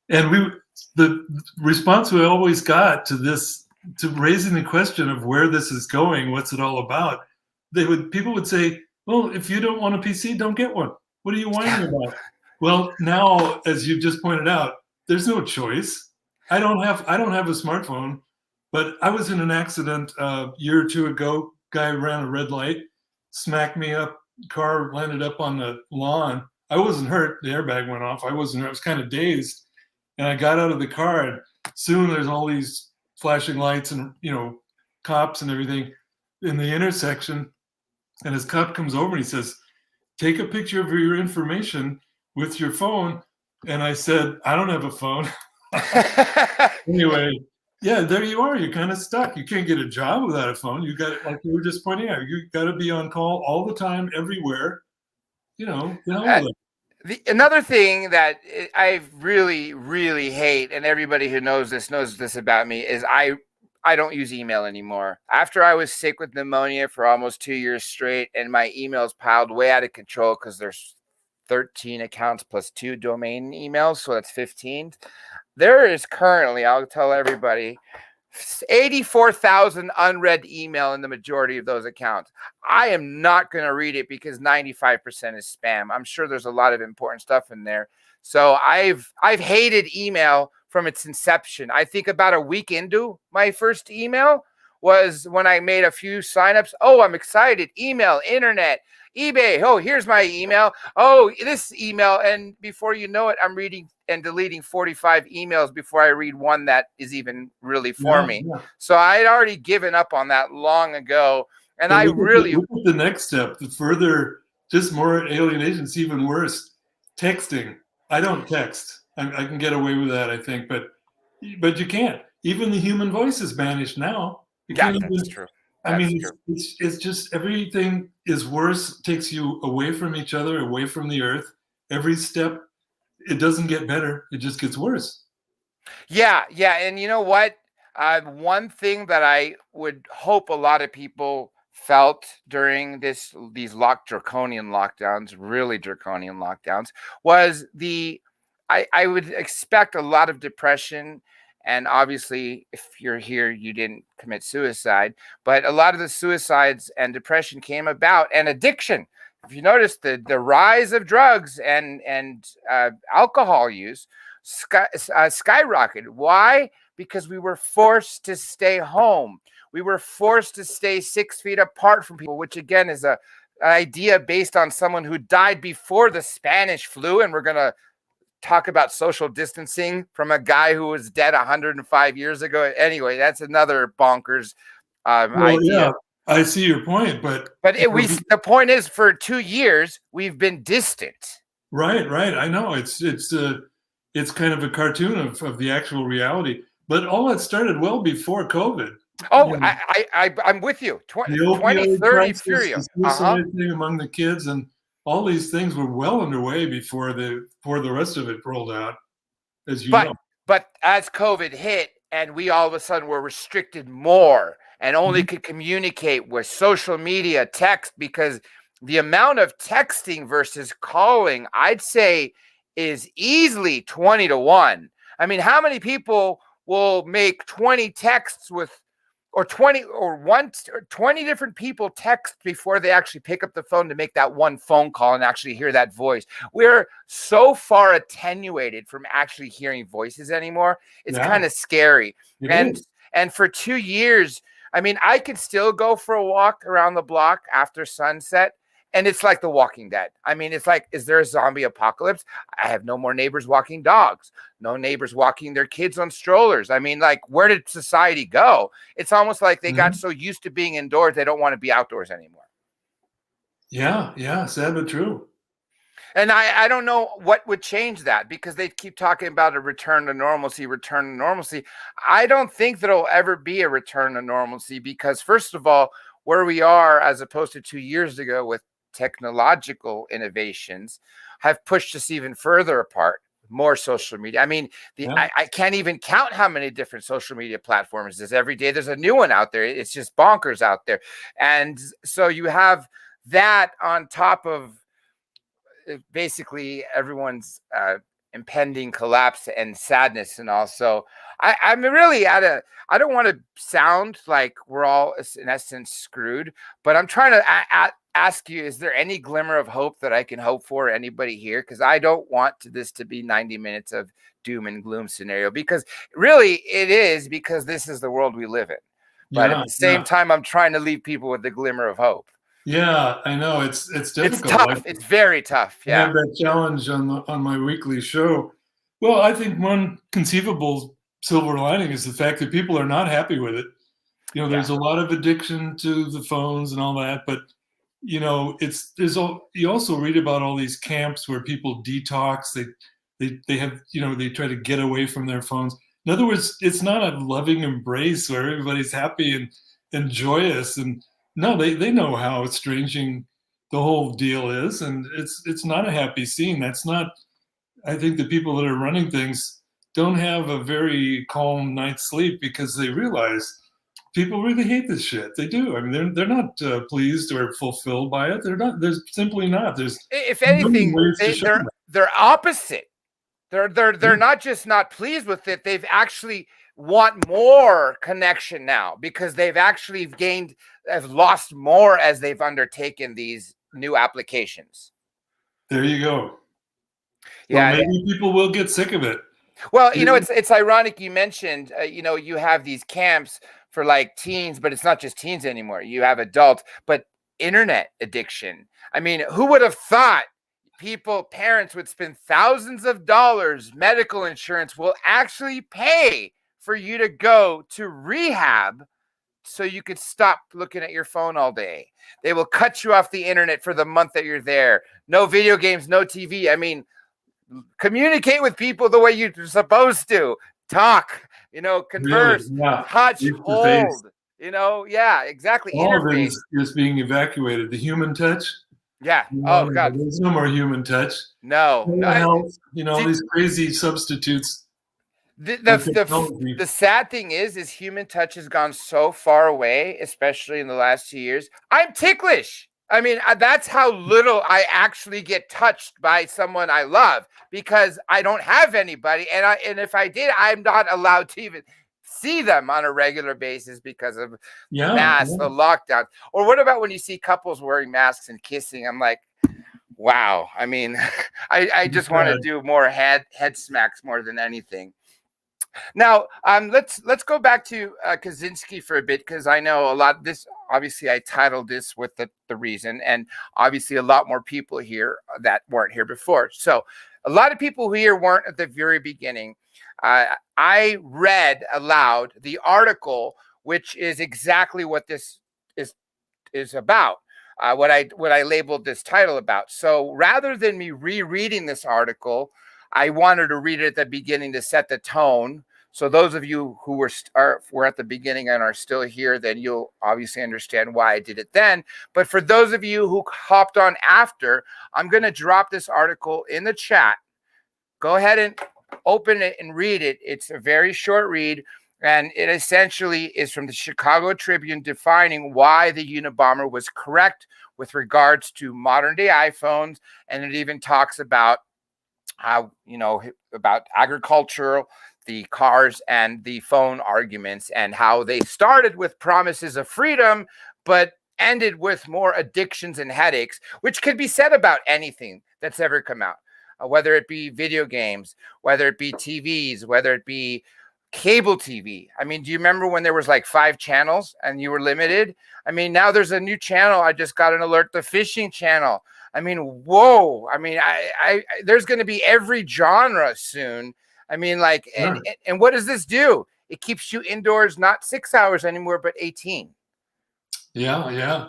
And the response we always got to this, to raising the question of where this is going, what's it all about? People would say, well, if you don't want a PC, don't get one. What are you whining about? Well, now, as you just pointed out, there's no choice. I don't have a smartphone, but I was in an accident a year or two ago. Guy ran a red light, smacked me up. Car landed up on the lawn. I wasn't hurt. The airbag went off. I wasn't hurt. I was kind of dazed. And I got out of the car, and soon there's all these flashing lights and, cops and everything in the intersection. And his cop comes over and he says, take a picture of your information with your phone. And I said, I don't have a phone. Anyway, yeah, there you are. You're kind of stuck. You can't get a job without a phone. You got, like you were just pointing out, you got to be on call all the time, everywhere. Another thing that I really, really hate, and everybody who knows this about me, is I don't use email anymore. After I was sick with pneumonia for almost 2 years straight, and my emails piled way out of control because there's 13 accounts plus 2 domain emails, so that's 15. There is currently, I'll tell everybody, 84,000 unread email in the majority of those accounts. I am not going to read it because 95% is spam. I'm sure there's a lot of important stuff in there. So I've hated email from its inception. I think about a week into my first email was when I made a few signups. Oh, I'm excited. Email, internet. eBay. Oh, here's my email. Oh, this email. And before you know it, I'm reading and deleting 45 emails before I read one that is even really for me. Yeah. So I had already given up on that long ago. And I really look at the next step, the further, just more alienation. It's even worse. Texting. I don't text. I can get away with that, I think, but you can't. Even the human voice is banished now. Yeah, that's true. I mean, it's just everything is worse, takes you away from each other, away from the earth. Every step, it doesn't get better. It just gets worse. Yeah. And you know what? One thing that I would hope a lot of people felt during these draconian lockdowns, really draconian lockdowns, was I would expect a lot of depression. And obviously, if you're here, you didn't commit suicide, but a lot of the suicides and depression came about, and addiction. If you notice the rise of drugs and alcohol use skyrocketed. Why? Because we were forced to stay home. We were forced to stay 6 feet apart from people, which again is an idea based on someone who died before the Spanish flu, and we're gonna talk about social distancing from a guy who was dead 105 years ago. Anyway, that's another bonkers idea. Yeah, I see your point, but the point is, for 2 years we've been distant. Right. I know it's kind of a cartoon of the actual reality, but all that started well before COVID. Oh, I'm with you. 2030 Fury. The suicide thing among the kids and all these things were well underway before the rest of it rolled out, as you know. But as COVID hit and we all of a sudden were restricted more and only could communicate with social media, text, because the amount of texting versus calling, I'd say, is easily 20-1. I mean, how many people will make 20 texts with, or 20 different people text before they actually pick up the phone to make that one phone call and actually hear that voice? We're so far attenuated from actually hearing voices anymore. It's kind of scary. And for 2 years, I mean, I could still go for a walk around the block after sunset, and it's like The Walking Dead. I mean, it's like, is there a zombie apocalypse? I have no more neighbors walking dogs, no neighbors walking their kids on strollers. I mean, like, where did society go? It's almost like they got so used to being indoors, they don't want to be outdoors anymore. Yeah, sad but true. And I don't know what would change that, because they keep talking about a return to normalcy. I don't think there'll ever be a return to normalcy, because first of all, where we are as opposed to 2 years ago with technological innovations have pushed us even further apart. More social media. I mean, I can't even count how many different social media platforms there's. Every day there's a new one out there. It's just bonkers out there. And so you have that on top of basically everyone's impending collapse and sadness. And also, I'm really I don't want to sound like we're all in essence screwed, but I'm trying to ask you, is there any glimmer of hope that I can hope for anybody here? Because I don't want this to be 90 minutes of doom and gloom scenario, because really it is, because this is the world we live in. But at the same time, I'm trying to leave people with the glimmer of hope. Yeah, I know it's difficult. It's tough. It's very tough. Yeah, I have that challenge on my weekly show. Well, I think one conceivable silver lining is the fact that people are not happy with it. You know, there's a lot of addiction to the phones and all that, but you know, you also read about all these camps where people detox. They have, you know, they try to get away from their phones. In other words, it's not a loving embrace where everybody's happy and joyous. And no, they know how estranging the whole deal is, and it's not a happy scene. That's not. I think the people that are running things don't have a very calm night's sleep, because they realize people really hate this shit. They do. I mean, they're not pleased or fulfilled by it. They're not. There's simply not. There's, if anything, they're opposite. They're not just not pleased with it. They've actually want more connection now, because they've actually have lost more as they've undertaken these new applications. There you go. Yeah, well, maybe people will get sick of it. Well, you know, it's ironic you mentioned, you know, you have these camps for like teens, but it's not just teens anymore. You have adults, but internet addiction. I mean, who would have thought parents would spend thousands of dollars, medical insurance will actually pay for you to go to rehab so you could stop looking at your phone all day. They will cut you off the internet for the month that you're there. No video games, no TV. I mean, communicate with people the way you're supposed to. Talk, converse, really? Yeah. touch, hold, yeah, exactly. All of it Interface. is being evacuated. The human touch. Yeah. Oh God. There's no more human touch. No. Health, these crazy substitutes. The sad thing is human touch has gone so far away, especially in the last 2 years. I'm ticklish. I mean, that's how little I actually get touched by someone I love, because I don't have anybody. And if I did, I'm not allowed to even see them on a regular basis because of masks, the lockdown. Or what about when you see couples wearing masks and kissing? I'm like, wow. I mean, I just want to do more head smacks more than anything. Now, let's go back to Kaczynski for a bit, because I know a lot of this. Obviously, I titled this with the reason, and obviously a lot more people here that weren't here before. So a lot of people who here weren't at the very beginning. I read aloud the article, which is exactly what this is about. What I labeled this title about. So rather than me rereading this article, I wanted to read it at the beginning to set the tone. So those of you who were at the beginning and are still here, then you'll obviously understand why I did it then. But for those of you who hopped on after, I'm going to drop this article in the chat. Go ahead and open it and read it. It's a very short read, and it essentially is from the Chicago Tribune defining why the Unabomber was correct with regards to modern day iPhones, and it even talks about how, about agriculture, the cars, and the phone arguments, and how they started with promises of freedom, but ended with more addictions and headaches, which could be said about anything that's ever come out, whether it be video games, whether it be TVs, whether it be cable TV. I mean, do you remember when there was like 5 channels and you were limited? I mean, now there's a new channel. I just got an alert, the fishing channel. I mean, whoa. I mean, I there's going to be every genre soon. I mean, like, and what does this do? It keeps you indoors, not 6 hours anymore, but 18. Yeah, yeah.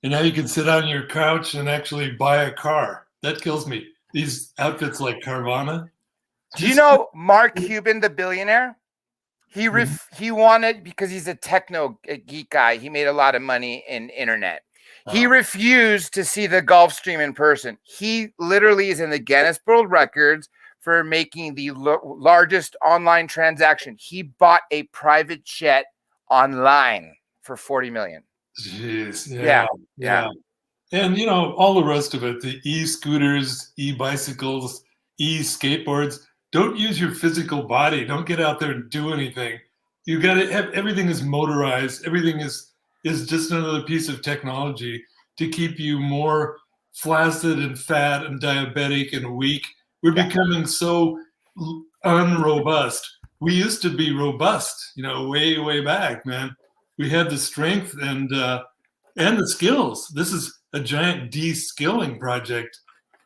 And now you can sit on your couch and actually buy a car. That kills me. These outfits like Carvana. Do you know Mark Cuban, the billionaire? He wanted, because he's a techno geek guy, he made a lot of money in internet. He refused to see the Gulf Stream in person. He literally is in the Guinness World Records for making the largest online transaction. He bought a private jet online for $40 million. Jeez. Yeah. And, all the rest of it, the e-scooters, e-bicycles, e-skateboards, don't use your physical body. Don't get out there and do anything. You got to have, everything is motorized. Everything is just another piece of technology to keep you more flaccid and fat and diabetic and weak. We're becoming so unrobust. We used to be robust, way, way back, man. We had the strength and the skills. This is a giant de-skilling project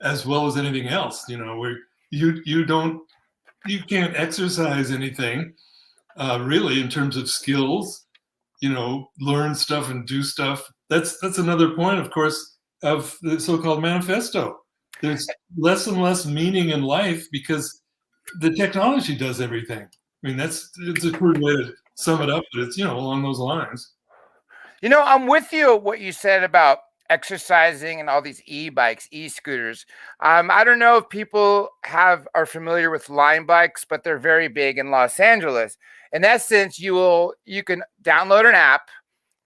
as well as anything else, where you can't exercise anything really in terms of skills, learn stuff and do stuff. That's another point, of course, of the so-called manifesto. There's less and less meaning in life because the technology does everything. I mean, it's a crude way to sum it up, but it's, along those lines. I'm with you what you said about exercising and all these e-bikes, e-scooters. I don't know if people are familiar with Lime bikes, but they're very big in Los Angeles. In essence, you can download an app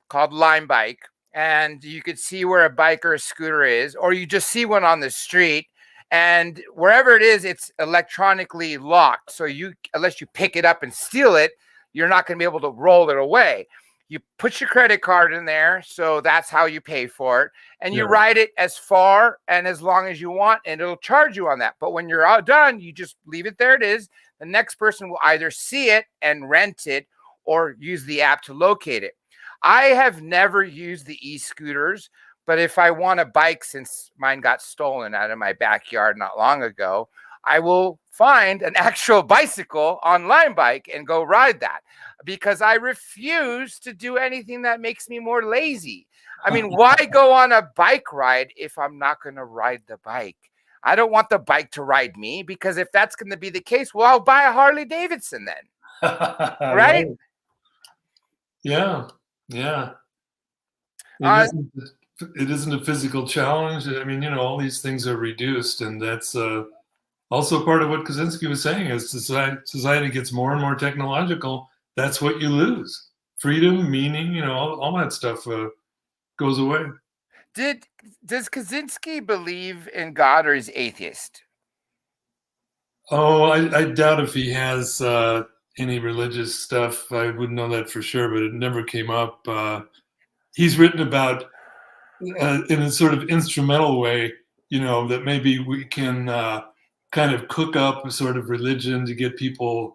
called Lime Bike, and you could see where a bike or a scooter is, or you just see one on the street, and wherever it is, it's electronically locked. So unless you pick it up and steal it, you're not going to be able to roll it away. You put your credit card in there, so that's how you pay for it. And you ride it as far and as long as you want, and it'll charge you on that. But when you're all done, you just leave it there it is. The next person will either see it and rent it or use the app to locate it. I have never used the e-scooters, But if I want a bike, since mine got stolen out of my backyard not long ago, I will find an actual bicycle, online bike, and go ride that, because I refuse to do anything that makes me more lazy. I mean, why go on a bike ride if I'm not going to ride the bike? I don't want the bike to ride me, because if that's going to be the case, well, I'll buy a Harley Davidson then. Right? Yeah. Yeah. It isn't a physical challenge. I mean, all these things are reduced, and that's also part of what Kaczynski was saying. As society gets more and more technological, that's what you lose. Freedom, meaning, all that stuff goes away. Does Kaczynski believe in God, or is atheist? Oh, I doubt if he has any religious stuff. I wouldn't know that for sure, but it never came up. He's written about, in a sort of instrumental way, that maybe we can kind of cook up a sort of religion to get people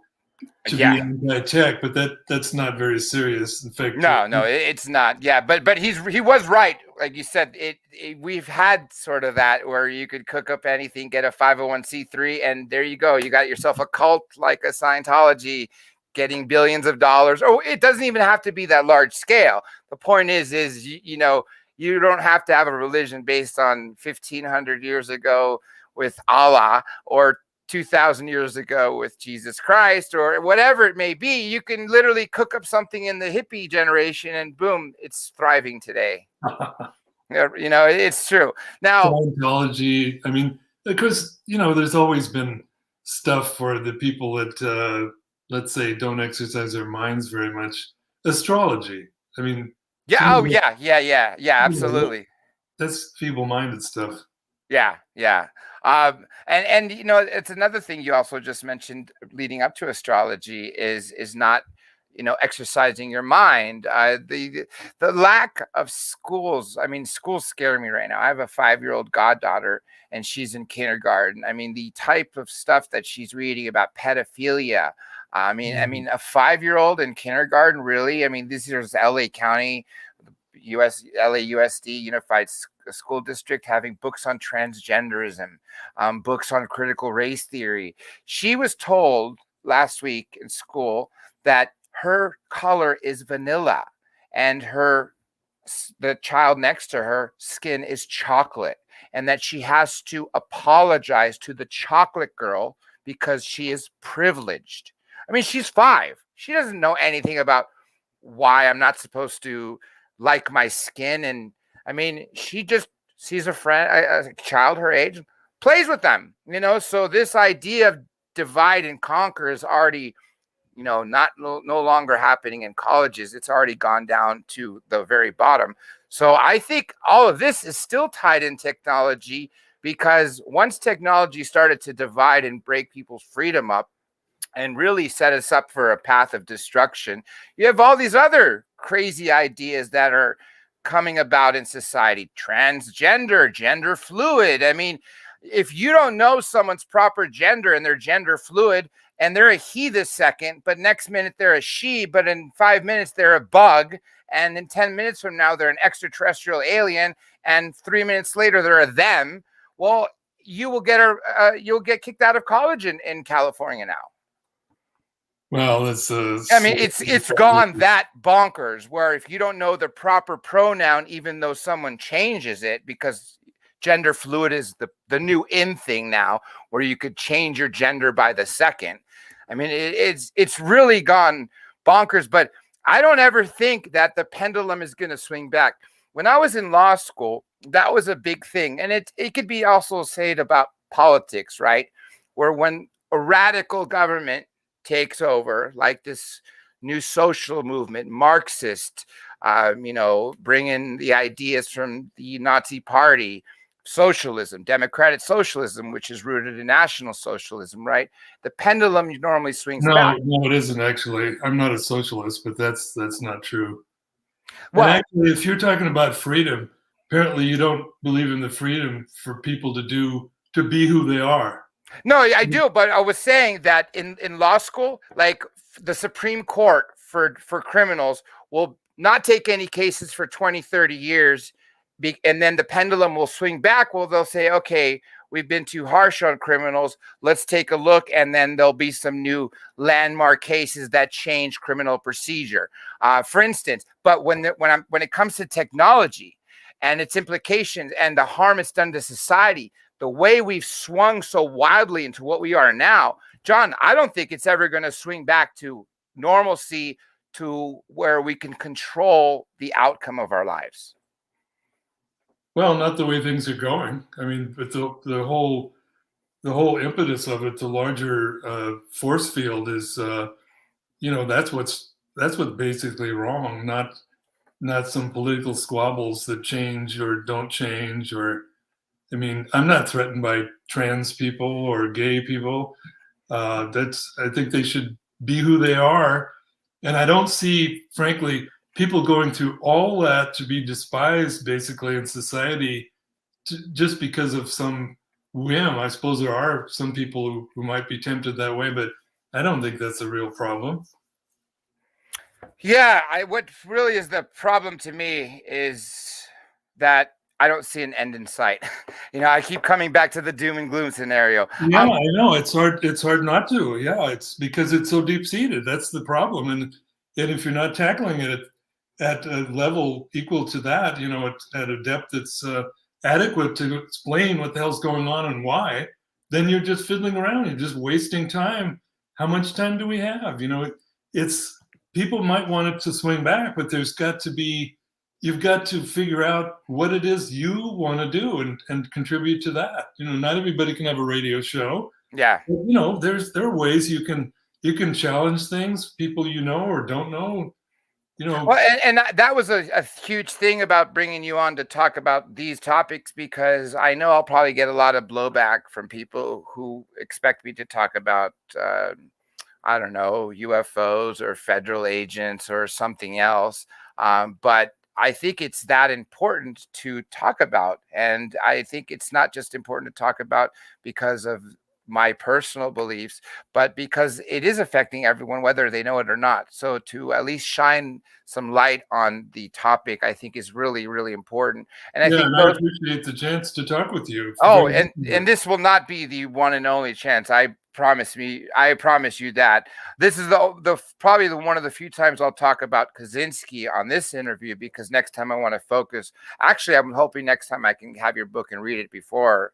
to be anti-tech, but that's not very serious. In fact, no, it's not. Yeah, but he was right. Like you said, we've had sort of that where you could cook up anything, get a 501c3, and there you go. You got yourself a cult like a Scientology, getting billions of dollars. Oh, it doesn't even have to be that large scale. The point is you don't have to have a religion based on 1,500 years ago with Allah, or 2,000 years ago with Jesus Christ, or whatever it may be. You can literally cook up something in the hippie generation and boom, it's thriving today. It's true. Now, Scientology, I mean, because, there's always been stuff for the people that, let's say, don't exercise their minds very much. Astrology. I mean, yeah. Oh, yeah. Absolutely. That's feeble-minded stuff. Yeah. And it's another thing you also just mentioned leading up to astrology is not, exercising your mind. The lack of schools. I mean, schools scare me right now. I have a 5-year-old goddaughter, and she's in kindergarten. I mean, the type of stuff that she's reading about pedophilia. I mean, a 5-year-old in kindergarten, really? I mean, this is LA County, LAUSD, Unified School District, having books on transgenderism, books on critical race theory. She was told last week in school that her color is vanilla, and the child next to her skin is chocolate, and that she has to apologize to the chocolate girl because she is privileged. I mean, she's 5. She doesn't know anything about why I'm not supposed to like my skin. And I mean, she just sees a friend, a child her age, plays with them, so this idea of divide and conquer is already, no longer happening in colleges. It's already gone down to the very bottom. So I think all of this is still tied in technology, because once technology started to divide and break people's freedom up and really set us up for a path of destruction, you have all these other crazy ideas that are coming about in society. Transgender, gender fluid. I mean, if you don't know someone's proper gender and they're gender fluid, and they're a he this second, but next minute they're a she, but in 5 minutes they're a bug, and in 10 minutes from now they're an extraterrestrial alien, and 3 minutes later they're a them, well, you'll get kicked out of college in California now. Well, it's gone that bonkers, where if you don't know the proper pronoun, even though someone changes it, because gender fluid is the new in thing now, where you could change your gender by the second. I mean, it's really gone bonkers, but I don't ever think that the pendulum is going to swing back. When I was in law school, that was a big thing. And it could be also said about politics, right? Where when a radical government takes over, like this new social movement, Marxist, bring in the ideas from the Nazi Party, socialism, democratic socialism, which is rooted in National Socialism, right? The pendulum normally swings back. No, it isn't actually. I'm not a socialist, but that's not true. Well, and actually, if you're talking about freedom, apparently you don't believe in the freedom for people to be who they are. No, I do, but I was saying that in law school, like the Supreme Court for criminals will not take any cases for 20, 30 years, and then the pendulum will swing back. Well, they'll say, okay, we've been too harsh on criminals. Let's take a look. And then there'll be some new landmark cases that change criminal procedure, for instance. But when it comes to technology and its implications and the harm it's done to society, the way we've swung so wildly into what we are now, John, I don't think it's ever going to swing back to normalcy, to where we can control the outcome of our lives. Well, not the way things are going. I mean, but the whole impetus of it, the larger force field is, that's what's basically wrong. Not some political squabbles that change or don't change. Or, I mean, I'm not threatened by trans people or gay people. I think they should be who they are, and I don't see, frankly, people going through all that to be despised basically in society just because of some whim. I suppose there are some people who might be tempted that way, but I don't think that's a real problem. Yeah, what really is the problem to me is that I don't see an end in sight. I keep coming back to the doom and gloom scenario. Yeah, I know. It's hard not to. Yeah, it's because it's so deep-seated. That's the problem. And if you're not tackling it at a level equal to that, at a depth that's adequate to explain what the hell's going on and why, then you're just fiddling around. You're just wasting time. How much time do we have? It's people might want it to swing back, but you've got to figure out what it is you want to do and contribute to that. Not everybody can have a radio show. Yeah. But, there are ways you can challenge things, people or don't know. Well, and that was a huge thing about bringing you on to talk about these topics, because I know I'll probably get a lot of blowback from people who expect me to talk about, I don't know, UFOs or federal agents or something else. But I think it's that important to talk about. And I think it's not just important to talk about because of my personal beliefs, but because it is affecting everyone, whether they know it or not. So to at least shine some light on the topic, I think is really, really important. And I I appreciate the chance to talk with you. And this will not be the one and only chance. I promise you that. This is probably one of the few times I'll talk about Kaczynski on this interview, because next time I want to focus. Actually, I'm hoping next time I can have your book and read it before,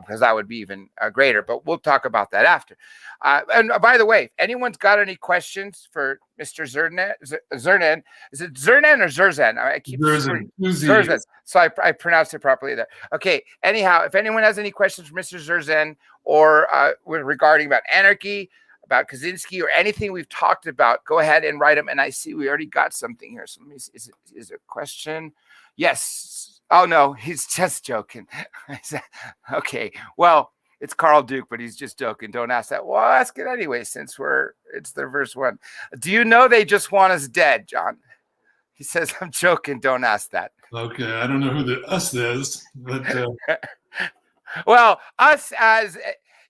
because that would be even greater. But we'll talk about that after. And by the way, if anyone's got any questions for Mr. Zerzan, is it Zerzan or Zerzan? I keep Zerzan. So I pronounced it properly there. Okay. Anyhow, if anyone has any questions for Mr. Zerzan or regarding about anarchy, about Kaczynski, or anything we've talked about, go ahead and write them. And I see we already got something here. So let me see. Is it a question? Yes. Oh, no, he's just joking. Okay, well, it's Carl Duke, but he's just joking. Don't ask that. Well, I'll ask it anyway, since it's the verse 1. Do you know they just want us dead, John? He says, I'm joking. Don't ask that. Okay, I don't know who the us is, but... Well, us as...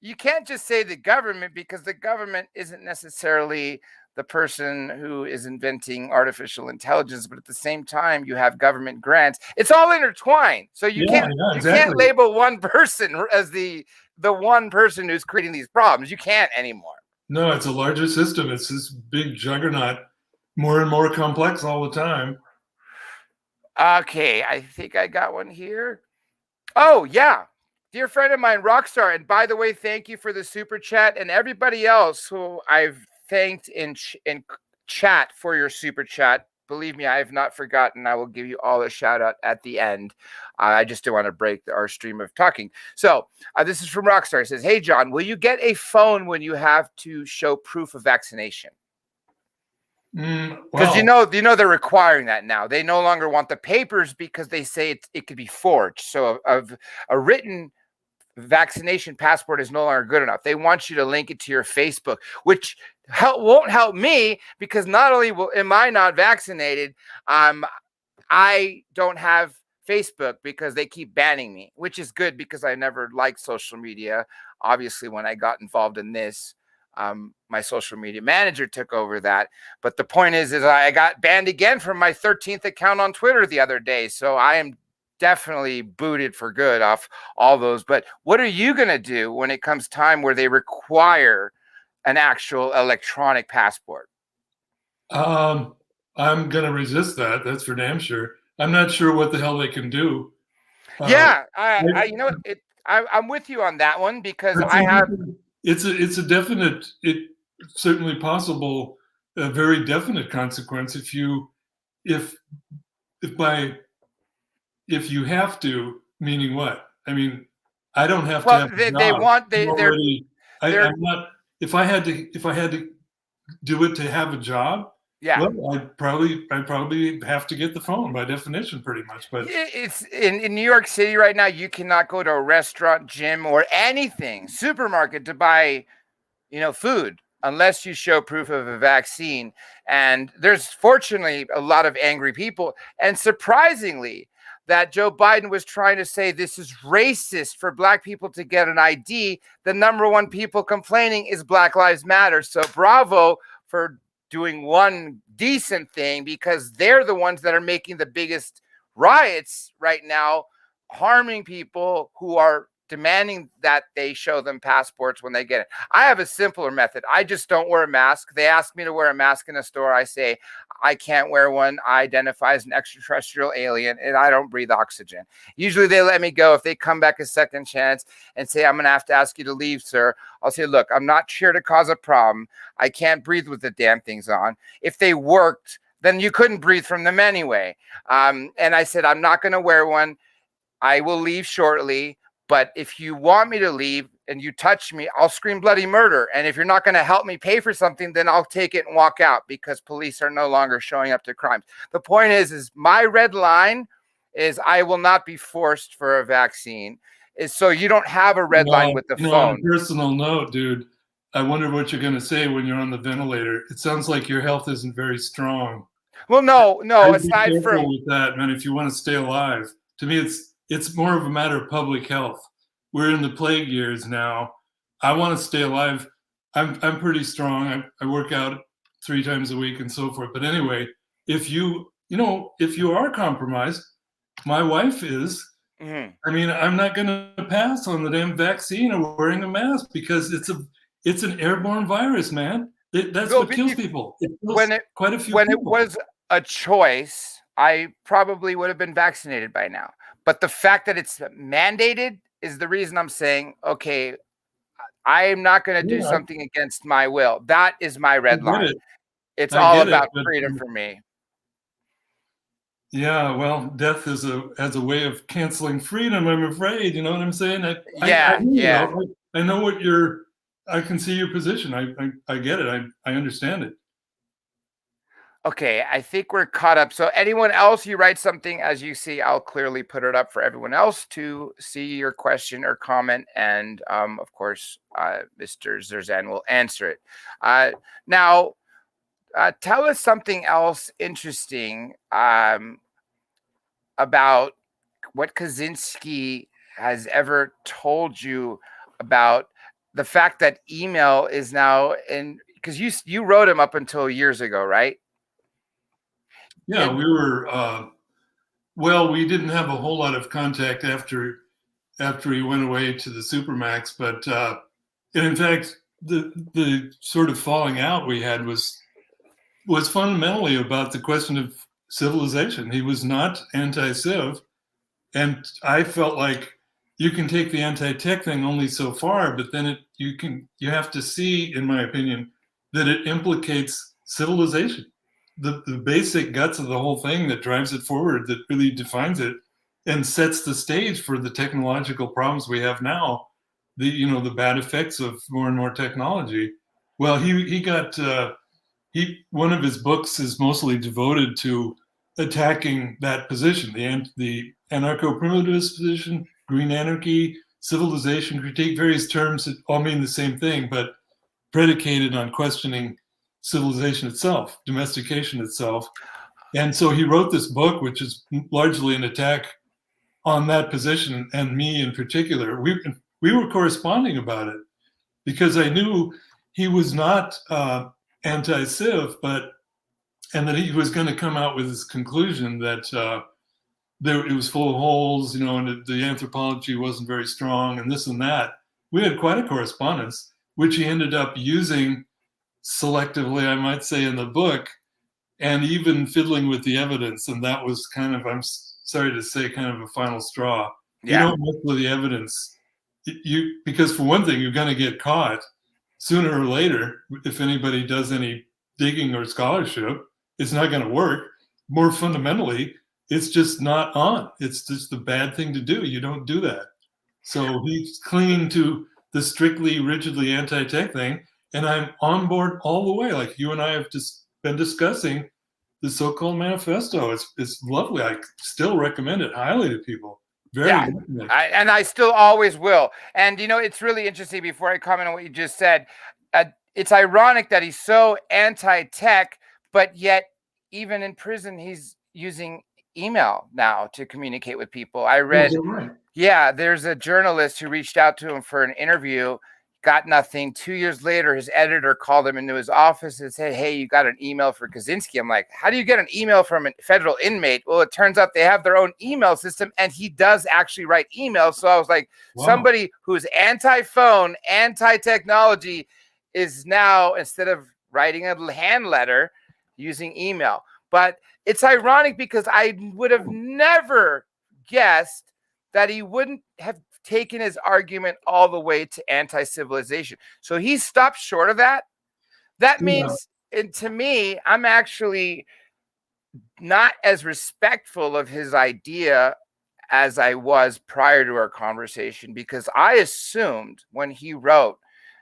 You can't just say the government, because the government isn't necessarily the person who is inventing artificial intelligence, but at the same time, you have government grants. It's all intertwined. So you can't label one person as the one person who's creating these problems. You can't anymore. No, it's a larger system. It's this big juggernaut, more and more complex all the time. Okay, I think I got one here. Oh, yeah. Dear friend of mine, Rockstar. And by the way, thank you for the super chat, and everybody else who I've thanked in chat for your super chat. Believe me, I have not forgotten. I will give you all a shout out at the end. I just don't want to break our stream of talking. So this is from Rockstar. It says, hey, John, will you get a phone when you have to show proof of vaccination? Because they're requiring that now. They no longer want the papers because they say it could be forged. So a written vaccination passport is no longer good enough. They want you to link it to your Facebook, which won't help me, because not only am I not vaccinated, I don't have Facebook because they keep banning me, which is good because I never liked social media. Obviously, when I got involved in this, my social media manager took over that. But the point is I got banned again from my 13th account on Twitter the other day. So I am definitely booted for good off all those. But what are you going to do when it comes time where they require an actual electronic passport? I'm going to resist that. That's for damn sure. I'm not sure what the hell they can do. Yeah, you know, I'm with you on that one because I have. It's a definite. It's certainly possible. A very definite consequence if you if you have to, meaning what? I mean, I don't have to Well, have a they job. want I'm already, they're I'm not. If I had to do it to have a job, yeah. well, I'd probably have to get the phone by definition, pretty much. But It's in New York City right now. You cannot go to a restaurant, gym, or anything, supermarket to buy, food unless you show proof of a vaccine. And there's fortunately a lot of angry people. And surprisingly, that Joe Biden was trying to say this is racist for Black people to get an ID. The number one people complaining is Black Lives Matter. So bravo for doing one decent thing, because they're the ones that are making the biggest riots right now, harming people who are demanding that they show them passports when they get it. I have a simpler method. I just don't wear a mask. They ask me to wear a mask in a store. I say, I can't wear one. I identify as an extraterrestrial alien and I don't breathe oxygen. Usually they let me go. If they come back a second chance and say, I'm going to have to ask you to leave, sir, I'll say, look, I'm not here to cause a problem. I can't breathe with the damn things on. If they worked, then you couldn't breathe from them anyway. And I said, I'm not going to wear one. I will leave shortly. But if you want me to leave and you touch me, I'll scream bloody murder. And if you're not going to help me pay for something, then I'll take it and walk out, because police are no longer showing up to crimes. The point is my red line is I will not be forced for a vaccine. Is so you don't have a red line with the phone. On a personal note, dude, I wonder what you're going to say when you're on the ventilator. It sounds like your health isn't very strong. Well, no. Aside from with that, man, if you want to stay alive, to me, it's more of a matter of public health. We're in the plague years now. I want to stay alive. I'm pretty strong. I work out 3 times a week and so forth. But anyway, if you are compromised, my wife is. Mm-hmm. I mean, I'm not going to pass on the damn vaccine or wearing a mask, because it's an airborne virus, man. That's what kills people. Quite a few people. It was a choice, I probably would have been vaccinated by now. But the fact that it's mandated is the reason I'm saying, okay, I am not going to do something against my will. That is my red line. It's all about freedom for me. Yeah, well, death has a way of canceling freedom, I'm afraid. You know what I'm saying? I know what I can see your position. I get it. I understand it. Okay, I think we're caught up. So anyone else, you write something, as you see, I'll clearly put it up for everyone else to see your question or comment. And of course, Mr. Zerzan will answer it. Now, tell us something else interesting about what Kaczynski has ever told you about the fact that email is now in, because you wrote him up until years ago, right? Yeah, we were, we didn't have a whole lot of contact after he went away to the Supermax, but in fact, the sort of falling out we had was fundamentally about the question of civilization. He was not anti-civ, and I felt like you can take the anti-tech thing only so far, but then you have to see, in my opinion, that it implicates civilization. The basic guts of the whole thing that drives it forward, that really defines it and sets the stage for the technological problems we have now, the bad effects of more and more technology. Well, one of his books is mostly devoted to attacking that position, the anarcho-primitivist position, green anarchy, civilization critique, various terms that all mean the same thing, but predicated on questioning civilization itself, domestication itself. And so he wrote this book, which is largely an attack on that position, and me in particular. We were corresponding about it because I knew he was not anti-civ, and that he was going to come out with his conclusion that it was full of holes, and the anthropology wasn't very strong, and this and that. We had quite a correspondence, which he ended up using selectively, I might say, in the book, and even fiddling with the evidence. And that was kind of, I'm sorry to say, kind of a final straw. Yeah. You don't mess with the evidence. Because for one thing, you're going to get caught sooner or later. If anybody does any digging or scholarship, it's not going to work. More fundamentally, it's just not on. It's just the bad thing to do. You don't do that. So he's clinging to the strictly, rigidly anti-tech thing. And I'm on board all the way. Like you and I have just been discussing the so-called manifesto. It's lovely. I still recommend it highly to people. And I still always will. And, it's really interesting, before I comment on what you just said, it's ironic that he's so anti-tech, but yet even in prison, he's using email now to communicate with people. I read, there's a journalist who reached out to him for an interview, got nothing. 2 years later, his editor called him into his office and said, hey, you got an email for Kaczynski. I'm like, how do you get an email from a federal inmate? Well, it turns out they have their own email system, and he does actually write emails. So I was like, wow. Somebody who's anti-phone, anti-technology is now, instead of writing a hand letter, using email. But it's ironic because I would have never guessed that he wouldn't have taken his argument all the way to anti-civilization. So he stopped short of that. That means, and to me, I'm actually not as respectful of his idea as I was prior to our conversation, because I assumed when he wrote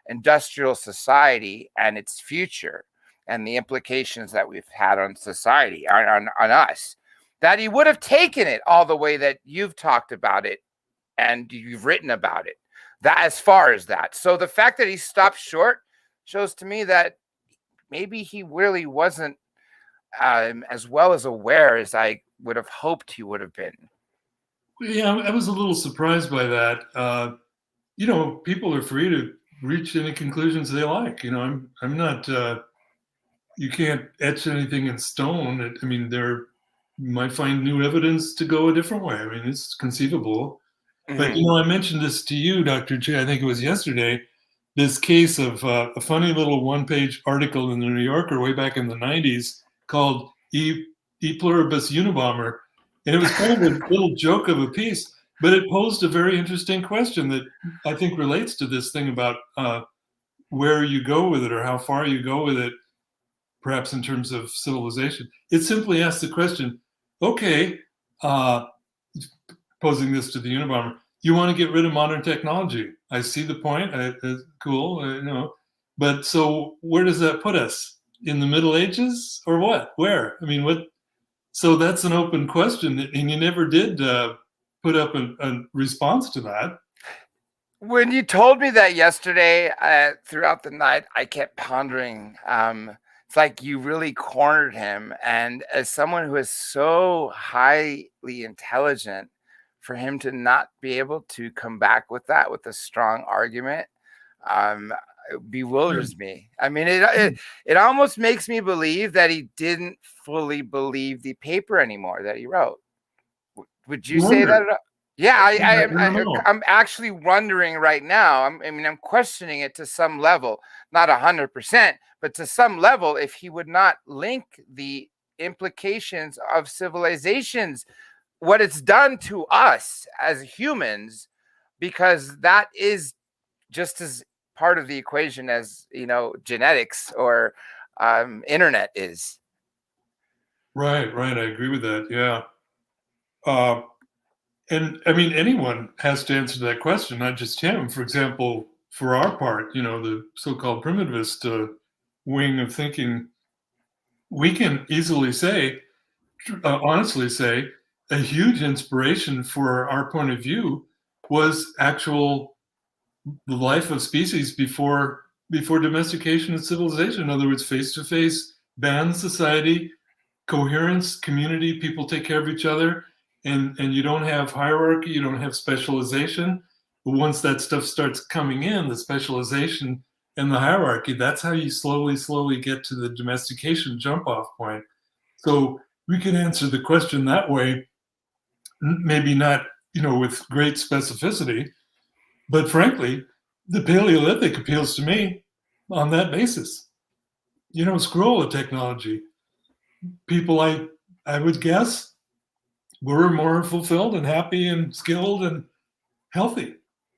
Industrial Society and its future and the implications that we've had on society, on us, that he would have taken it all the way that you've talked about it and you've written about it, that as far as that. So the fact that he stopped short shows to me that maybe he really wasn't as well as aware as I would have hoped he would have been. Yeah, I was a little surprised by that. People are free to reach any conclusions they like. I'm not, you can't etch anything in stone. I mean, you might find new evidence to go a different way. I mean, it's conceivable. But, I mentioned this to you, Dr. J, I think it was yesterday, this case of a funny little one-page article in the New Yorker way back in the 90s called E Pluribus Unabomber. And it was kind of a little joke of a piece, but it posed a very interesting question that I think relates to this thing about where you go with it or how far you go with it, perhaps in terms of civilization. It simply asks the question, okay, posing this to the Unabomber, you want to get rid of modern technology. I see the point. Cool, But so where does that put us? In the Middle Ages or what? Where? I mean, what? So that's an open question, and you never did put up a response to that. When you told me that yesterday, throughout the night, I kept pondering. It's like you really cornered him, and as someone who is so highly intelligent, for him to not be able to come back with that with a strong argument bewilders me. I mean, it almost makes me believe that he didn't fully believe the paper anymore that he wrote. Would you say that? Yeah, I'm actually wondering right now. I'm questioning it to some level, not 100%, but to some level, if he would not link the implications of civilizations, what it's done to us as humans, because that is just as part of the equation as, genetics or internet is. Right. I agree with that. Yeah. And I mean, anyone has to answer that question, not just him. For example, for our part, the so-called primitivist wing of thinking, we can easily say, honestly say, a huge inspiration for our point of view was the life of species before domestication and civilization. In other words, face-to-face, band society, coherence, community, people take care of each other, and you don't have hierarchy, you don't have specialization. But once that stuff starts coming in, the specialization and the hierarchy, that's how you slowly get to the domestication jump-off point. So we can answer the question that way. maybe not, with great specificity, but frankly, the Paleolithic appeals to me on that basis. Screw all the technology. People, I would guess, were more fulfilled and happy and skilled and healthy.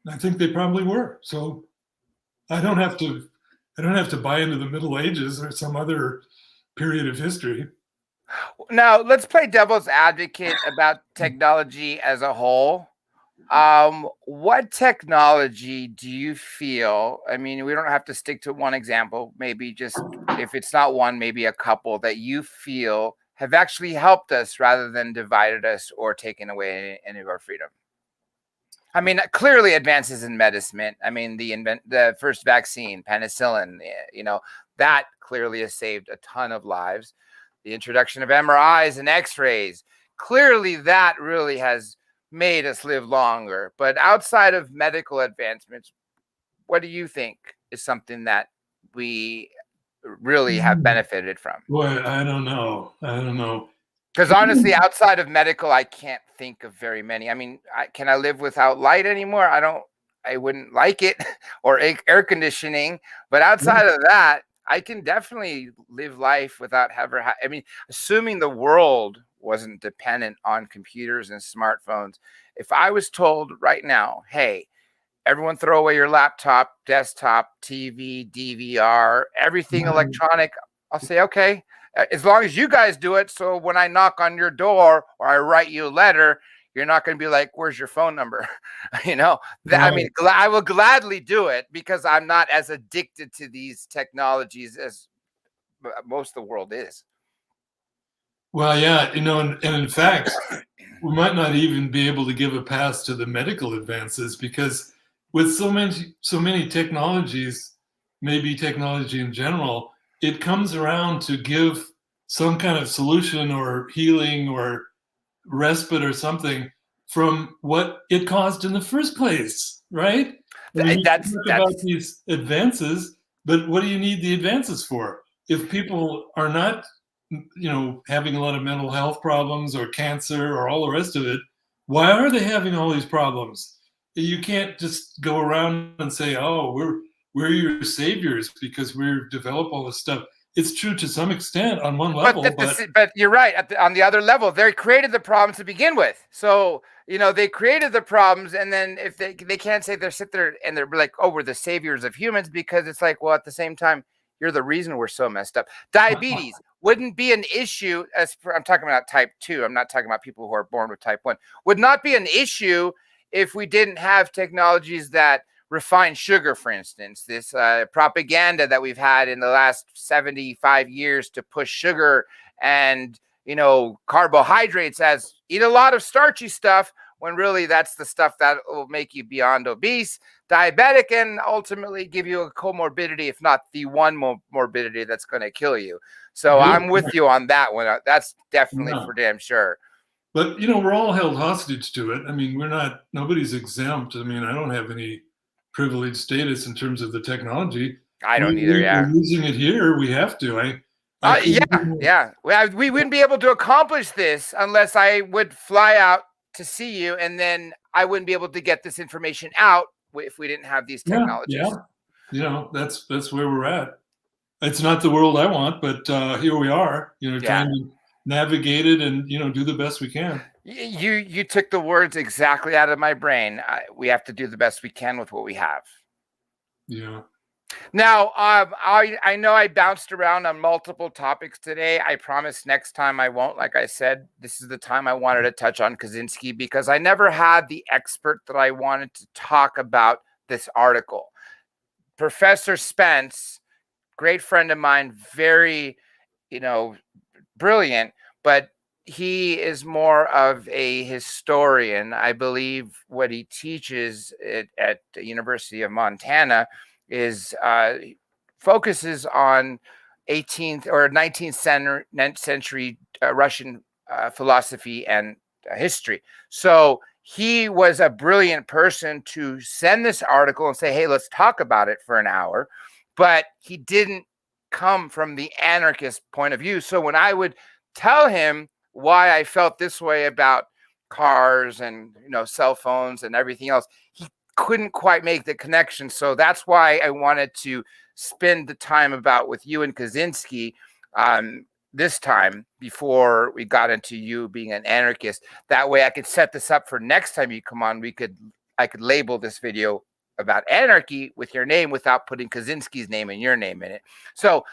I think they probably were. So I don't have to buy into the Middle Ages or some other period of history. Now, let's play devil's advocate about technology as a whole. What technology do you feel, I mean, we don't have to stick to one example, maybe just, if it's not one, maybe a couple, that you feel have actually helped us rather than divided us or taken away any of our freedom? I mean, clearly advances in medicine. I mean, the first vaccine, penicillin, that clearly has saved a ton of lives. The introduction of MRIs and X-rays, clearly that really has made us live longer. But outside of medical advancements, what do you think is something that we really have benefited from? Boy, I don't know. Because honestly, outside of medical, I can't think of very many. I mean, can I live without light anymore? I wouldn't like it, or air conditioning. But outside of that, I can definitely live life without I mean, assuming the world wasn't dependent on computers and smartphones. If I was told right now, hey, everyone throw away your laptop, desktop, TV, DVR, everything electronic, I'll say, okay, as long as you guys do it. So when I knock on your door or I write you a letter, you're not going to be like, where's your phone number? I mean, I will gladly do it because I'm not as addicted to these technologies as most of the world is. Well, yeah, and in fact, we might not even be able to give a pass to the medical advances, because with so many technologies, maybe technology in general, it comes around to give some kind of solution or healing or respite or something from what it caused in the first place, right? I mean, That's about these advances, but what do you need the advances for? If people are not, having a lot of mental health problems or cancer or all the rest of it, why are they having all these problems? You can't just go around and say, "Oh, we're your saviors because we've developed all this stuff." It's true to some extent on one level, but you're right. On the other level, they created the problems to begin with. So they created the problems, and then if they can't say sit there and they're like, "Oh, we're the saviors of humans," because it's like, well, at the same time, you're the reason we're so messed up. Diabetes wouldn't be an issue. I'm talking about type 2. I'm not talking about people who are born with type 1. Would not be an issue if we didn't have technologies that refined sugar, for instance. This propaganda that we've had in the last 75 years to push sugar and carbohydrates as eat a lot of starchy stuff, when really that's the stuff that will make you beyond obese, diabetic, and ultimately give you a comorbidity, if not the one morbidity that's going to kill you. So I'm with you on that one. That's definitely for damn sure. But we're all held hostage to it. I mean, nobody's exempt. I mean, I don't have any privileged status in terms of the technology. I don't either. Yeah, we're using it here. We have to. Yeah. We wouldn't be able to accomplish this unless I would fly out to see you, and then I wouldn't be able to get this information out if we didn't have these technologies. Yeah. That's where we're at. It's not the world I want, but here we are. Trying to navigate it and do the best we can. You took the words exactly out of my brain. We have to do the best we can with what we have. Yeah. Now, I know I bounced around on multiple topics today. I promise next time I won't. Like I said, this is the time I wanted to touch on Kaczynski because I never had the expert that I wanted to talk about this article. Professor Spence, great friend of mine, very, brilliant, but he is more of a historian. I believe what he teaches at the University of Montana is focuses on 18th or 19th century Russian philosophy and history. So he was a brilliant person to send this article and say, hey, let's talk about it for an hour. But he didn't come from the anarchist point of view. So when I would tell him why I felt this way about cars and cell phones and everything else. He couldn't quite make the connection. So that's why I wanted to spend the time with you and Kaczynski this time before we got into you being an anarchist. That way I could set this up for next time you come on. I could label this video about anarchy with your name without putting Kaczynski's name and your name in it. So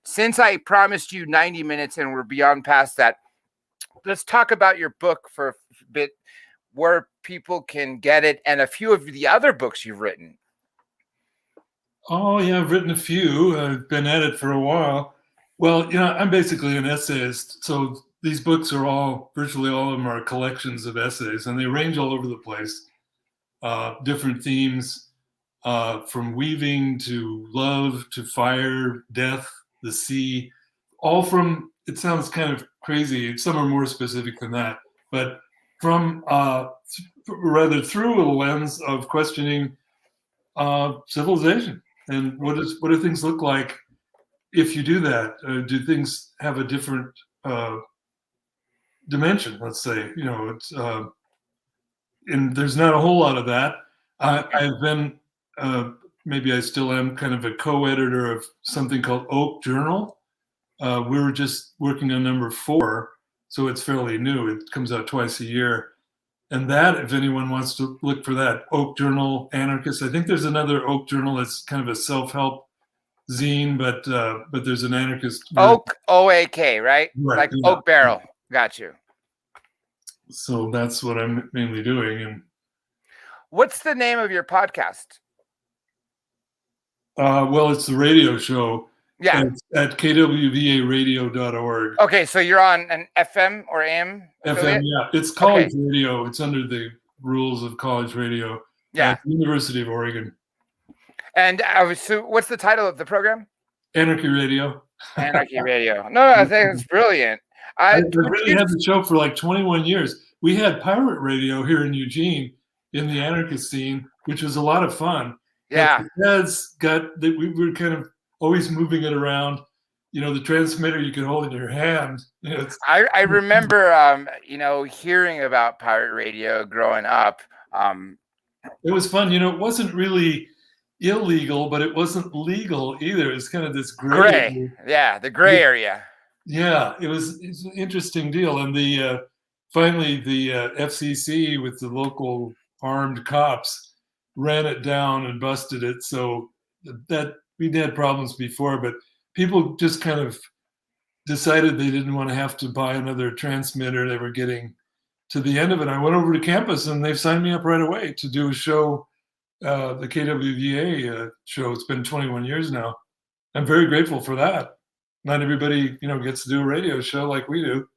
since I promised you 90 minutes and we're beyond past that, let's talk about your book for a bit, where people can get it, and a few of the other books you've written. Oh, yeah, I've written a few. I've been at it for a while. Well, I'm basically an essayist. So these books are virtually all of them are collections of essays, and they range all over the place. Different themes, from weaving to love to fire, death, the sea, all from, it sounds kind of crazy. Some are more specific than that, but from rather through a lens of questioning civilization and what do things look like if you do that? Do things have a different dimension? Let's say, it's and there's not a whole lot of that. I've been maybe I still am kind of a co-editor of something called Oak Journal. We're just working on number 4, so it's fairly new. It comes out twice a year. And that, if anyone wants to look for that, Oak Journal Anarchist. I think there's another Oak Journal that's kind of a self-help zine, but there's an anarchist. Oak, O-A-K, right? Like yeah. Oak Barrel. Got you. So that's what I'm mainly doing. And what's the name of your podcast? Well, it's the radio show. Yeah. At kwvaradio.org. Okay, so you're on an FM or AM? FM, yeah. It's college radio. It's under the rules of college radio. Yeah. At the University of Oregon. And so what's the title of the program? Anarchy Radio. Anarchy Radio. No, I think it's brilliant. I really had the show for like 21 years. We had pirate radio here in Eugene in the anarchist scene, which was a lot of fun. Yeah. We were kind of always moving it around. The transmitter you could hold in your hand. I remember, hearing about pirate radio growing up. It was fun. It wasn't really illegal, but it wasn't legal either. It's kind of this gray. Yeah, the gray area. Yeah, it's an interesting deal. And finally the FCC with the local armed cops ran it down and busted it. So that we'd had problems before, but people just kind of decided they didn't want to have to buy another transmitter. They were getting to the end of it. I went over to campus and they've signed me up right away to do a show, the KWVA show. It's been 21 years now. I'm very grateful for that. Not everybody, gets to do a radio show like we do.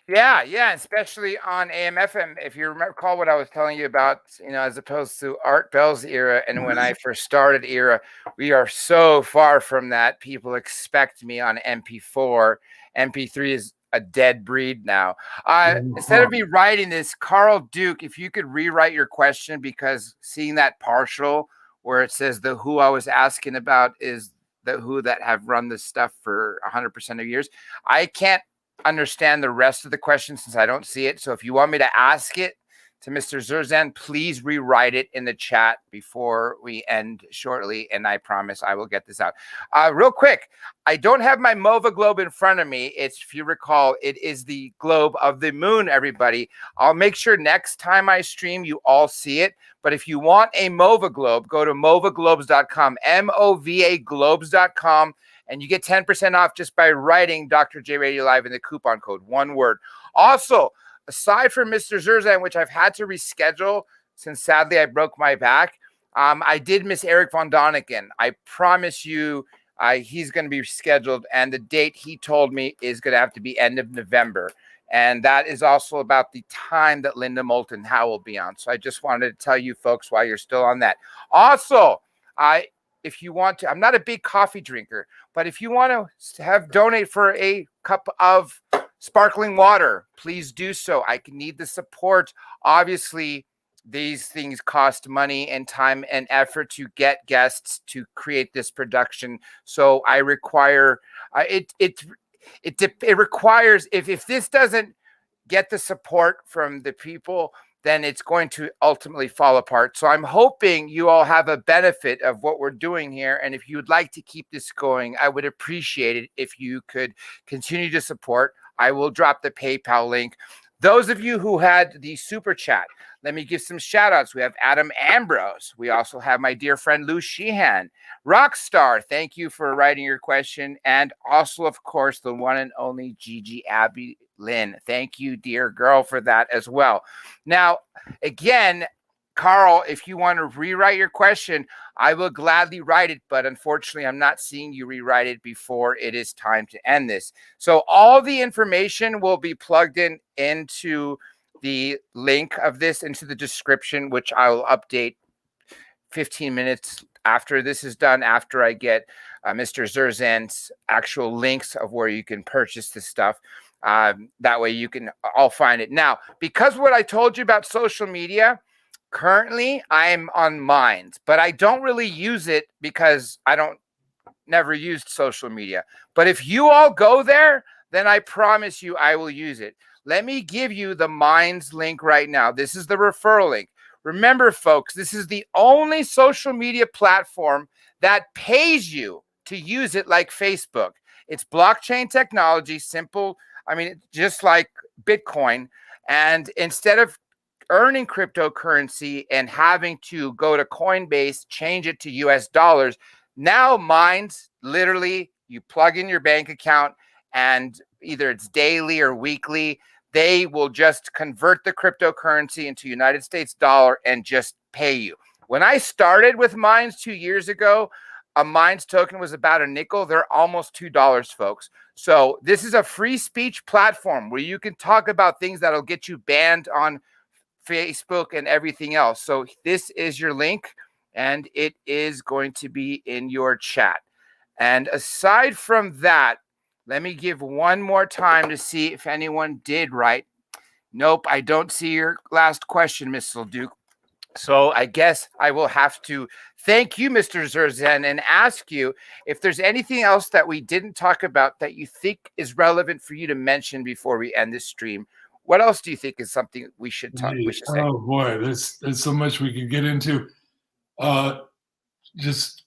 Yeah, especially on AM/FM. If you recall what I was telling you about, as opposed to Art Bell's era and when I first started era, we are so far from that. People expect me on MP4. MP3 is a dead breed now. Instead of me writing this, Carl Duke, if you could rewrite your question, because seeing that partial where it says the who I was asking about is the who that have run this stuff for 100% of years. I can't understand the rest of the question since I don't see it. So if you want me to ask it to Mr. Zerzan, please rewrite it in the chat before we end shortly, and I promise I will get this out. Real quick, I don't have my MOVA globe in front of me. It's, if you recall, it is the globe of the moon, everybody. I'll make sure next time I stream, you all see it. But if you want a MOVA globe, go to movaglobes.com, M-O-V-A globes.com, and you get 10% off just by writing Dr. J Radio Live in the coupon code, one word. Also, aside from Mr. Zerzan, which I've had to reschedule since sadly I broke my back, I did miss Eric von Doniken. I promise you he's going to be scheduled, and the date he told me is going to have to be end of November. And that is also about the time that Linda Moulton Howe will be on. So I just wanted to tell you folks while you're still on that. Also, if you want to, I'm not a big coffee drinker, but if you want to donate for a cup of sparkling water, please do so. I can need the support. Obviously, these things cost money and time and effort to get guests to create this production. So I require it requires, if this doesn't get the support from the people, then it's going to ultimately fall apart. So I'm hoping you all have a benefit of what we're doing here. And if you would like to keep this going, I would appreciate it if you could continue to support. I will drop the PayPal link. Those of you who had the super chat, let me give some shout outs. We have Adam Ambrose. We also have my dear friend Lou Sheehan. Rockstar, thank you for writing your question. And also, of course, the one and only Gigi Abby Lynn. Thank you, dear girl, for that as well. Now, again, Carl, if you want to rewrite your question, I will gladly write it, but unfortunately, I'm not seeing you rewrite it before it is time to end this. So all the information will be plugged into the link of this into the description, which I will update 15 minutes after this is done, after I get Mr. Zerzan's actual links of where you can purchase this stuff. That way you can all find it. Now, because what I told you about social media, currently I'm on Minds, but I don't really use it because never used social media. But if you all go there, then I promise you I will use it. Let me give you the Minds link right now. This is the referral link. Remember, folks, this is the only social media platform that pays you to use it like Facebook. It's blockchain technology, simple. I mean, just like Bitcoin. And instead of earning cryptocurrency and having to go to Coinbase, change it to US dollars, now Minds, literally, you plug in your bank account and either it's daily or weekly, they will just convert the cryptocurrency into United States dollar and just pay you. When I started with Minds 2 years ago, a Minds token was about a nickel. They're almost $2, folks. So this is a free speech platform where you can talk about things that'll get you banned on Facebook and everything else. So this is your link, and it is going to be in your chat. And aside from that, let me give one more time to see if anyone did write. Nope, I don't see your last question, Miss Duke. So I guess I will have to thank you, Mr. Zerzan, and ask you if there's anything else that we didn't talk about that you think is relevant for you to mention before we end this stream. What else do you think is something we should talk? We should say? Oh boy, there's so much we could get into. Just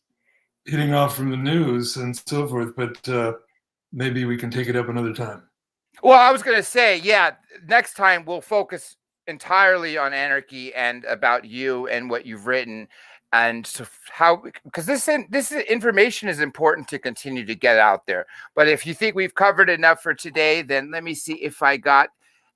hitting off from the news and so forth, but maybe we can take it up another time. Well, I was going to say, yeah, next time we'll focus entirely on anarchy and about you and what you've written, and so how, because this information is important to continue to get out there. But if you think we've covered enough for today, then let me see if I got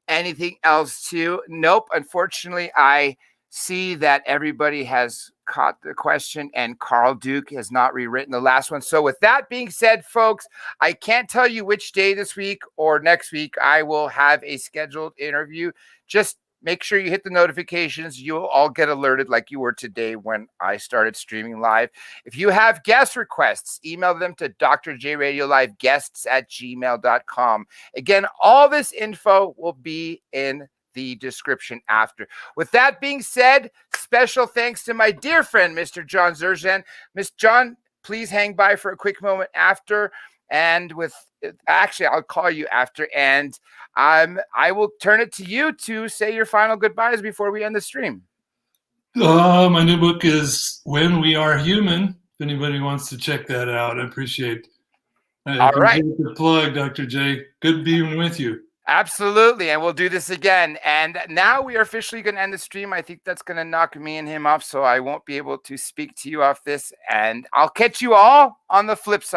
anything else too. Nope, unfortunately, I see that everybody has caught the question and Carl Duke has not rewritten the last one. So with that being said, folks, I can't tell you which day this week or next week I will have a scheduled interview. Just make sure you hit the notifications. You'll all get alerted like you were today when I started streaming live. If you have guest requests, email them to drjradioliveguests@gmail.com. Again, all this info will be in the description after. With that being said, special thanks to my dear friend, Mr. John Zerzan. Miss John, please hang by for a quick moment after. And actually, I'll call you after. And I will turn it to you to say your final goodbyes before we end the stream. My new book is When We Are Human. If anybody wants to check that out, I appreciate it. All right. The plug, Dr. J. Good being with you. Absolutely. And we'll do this again. And now we are officially going to end the stream. I think that's going to knock me and him off, so I won't be able to speak to you off this. And I'll catch you all on the flip side.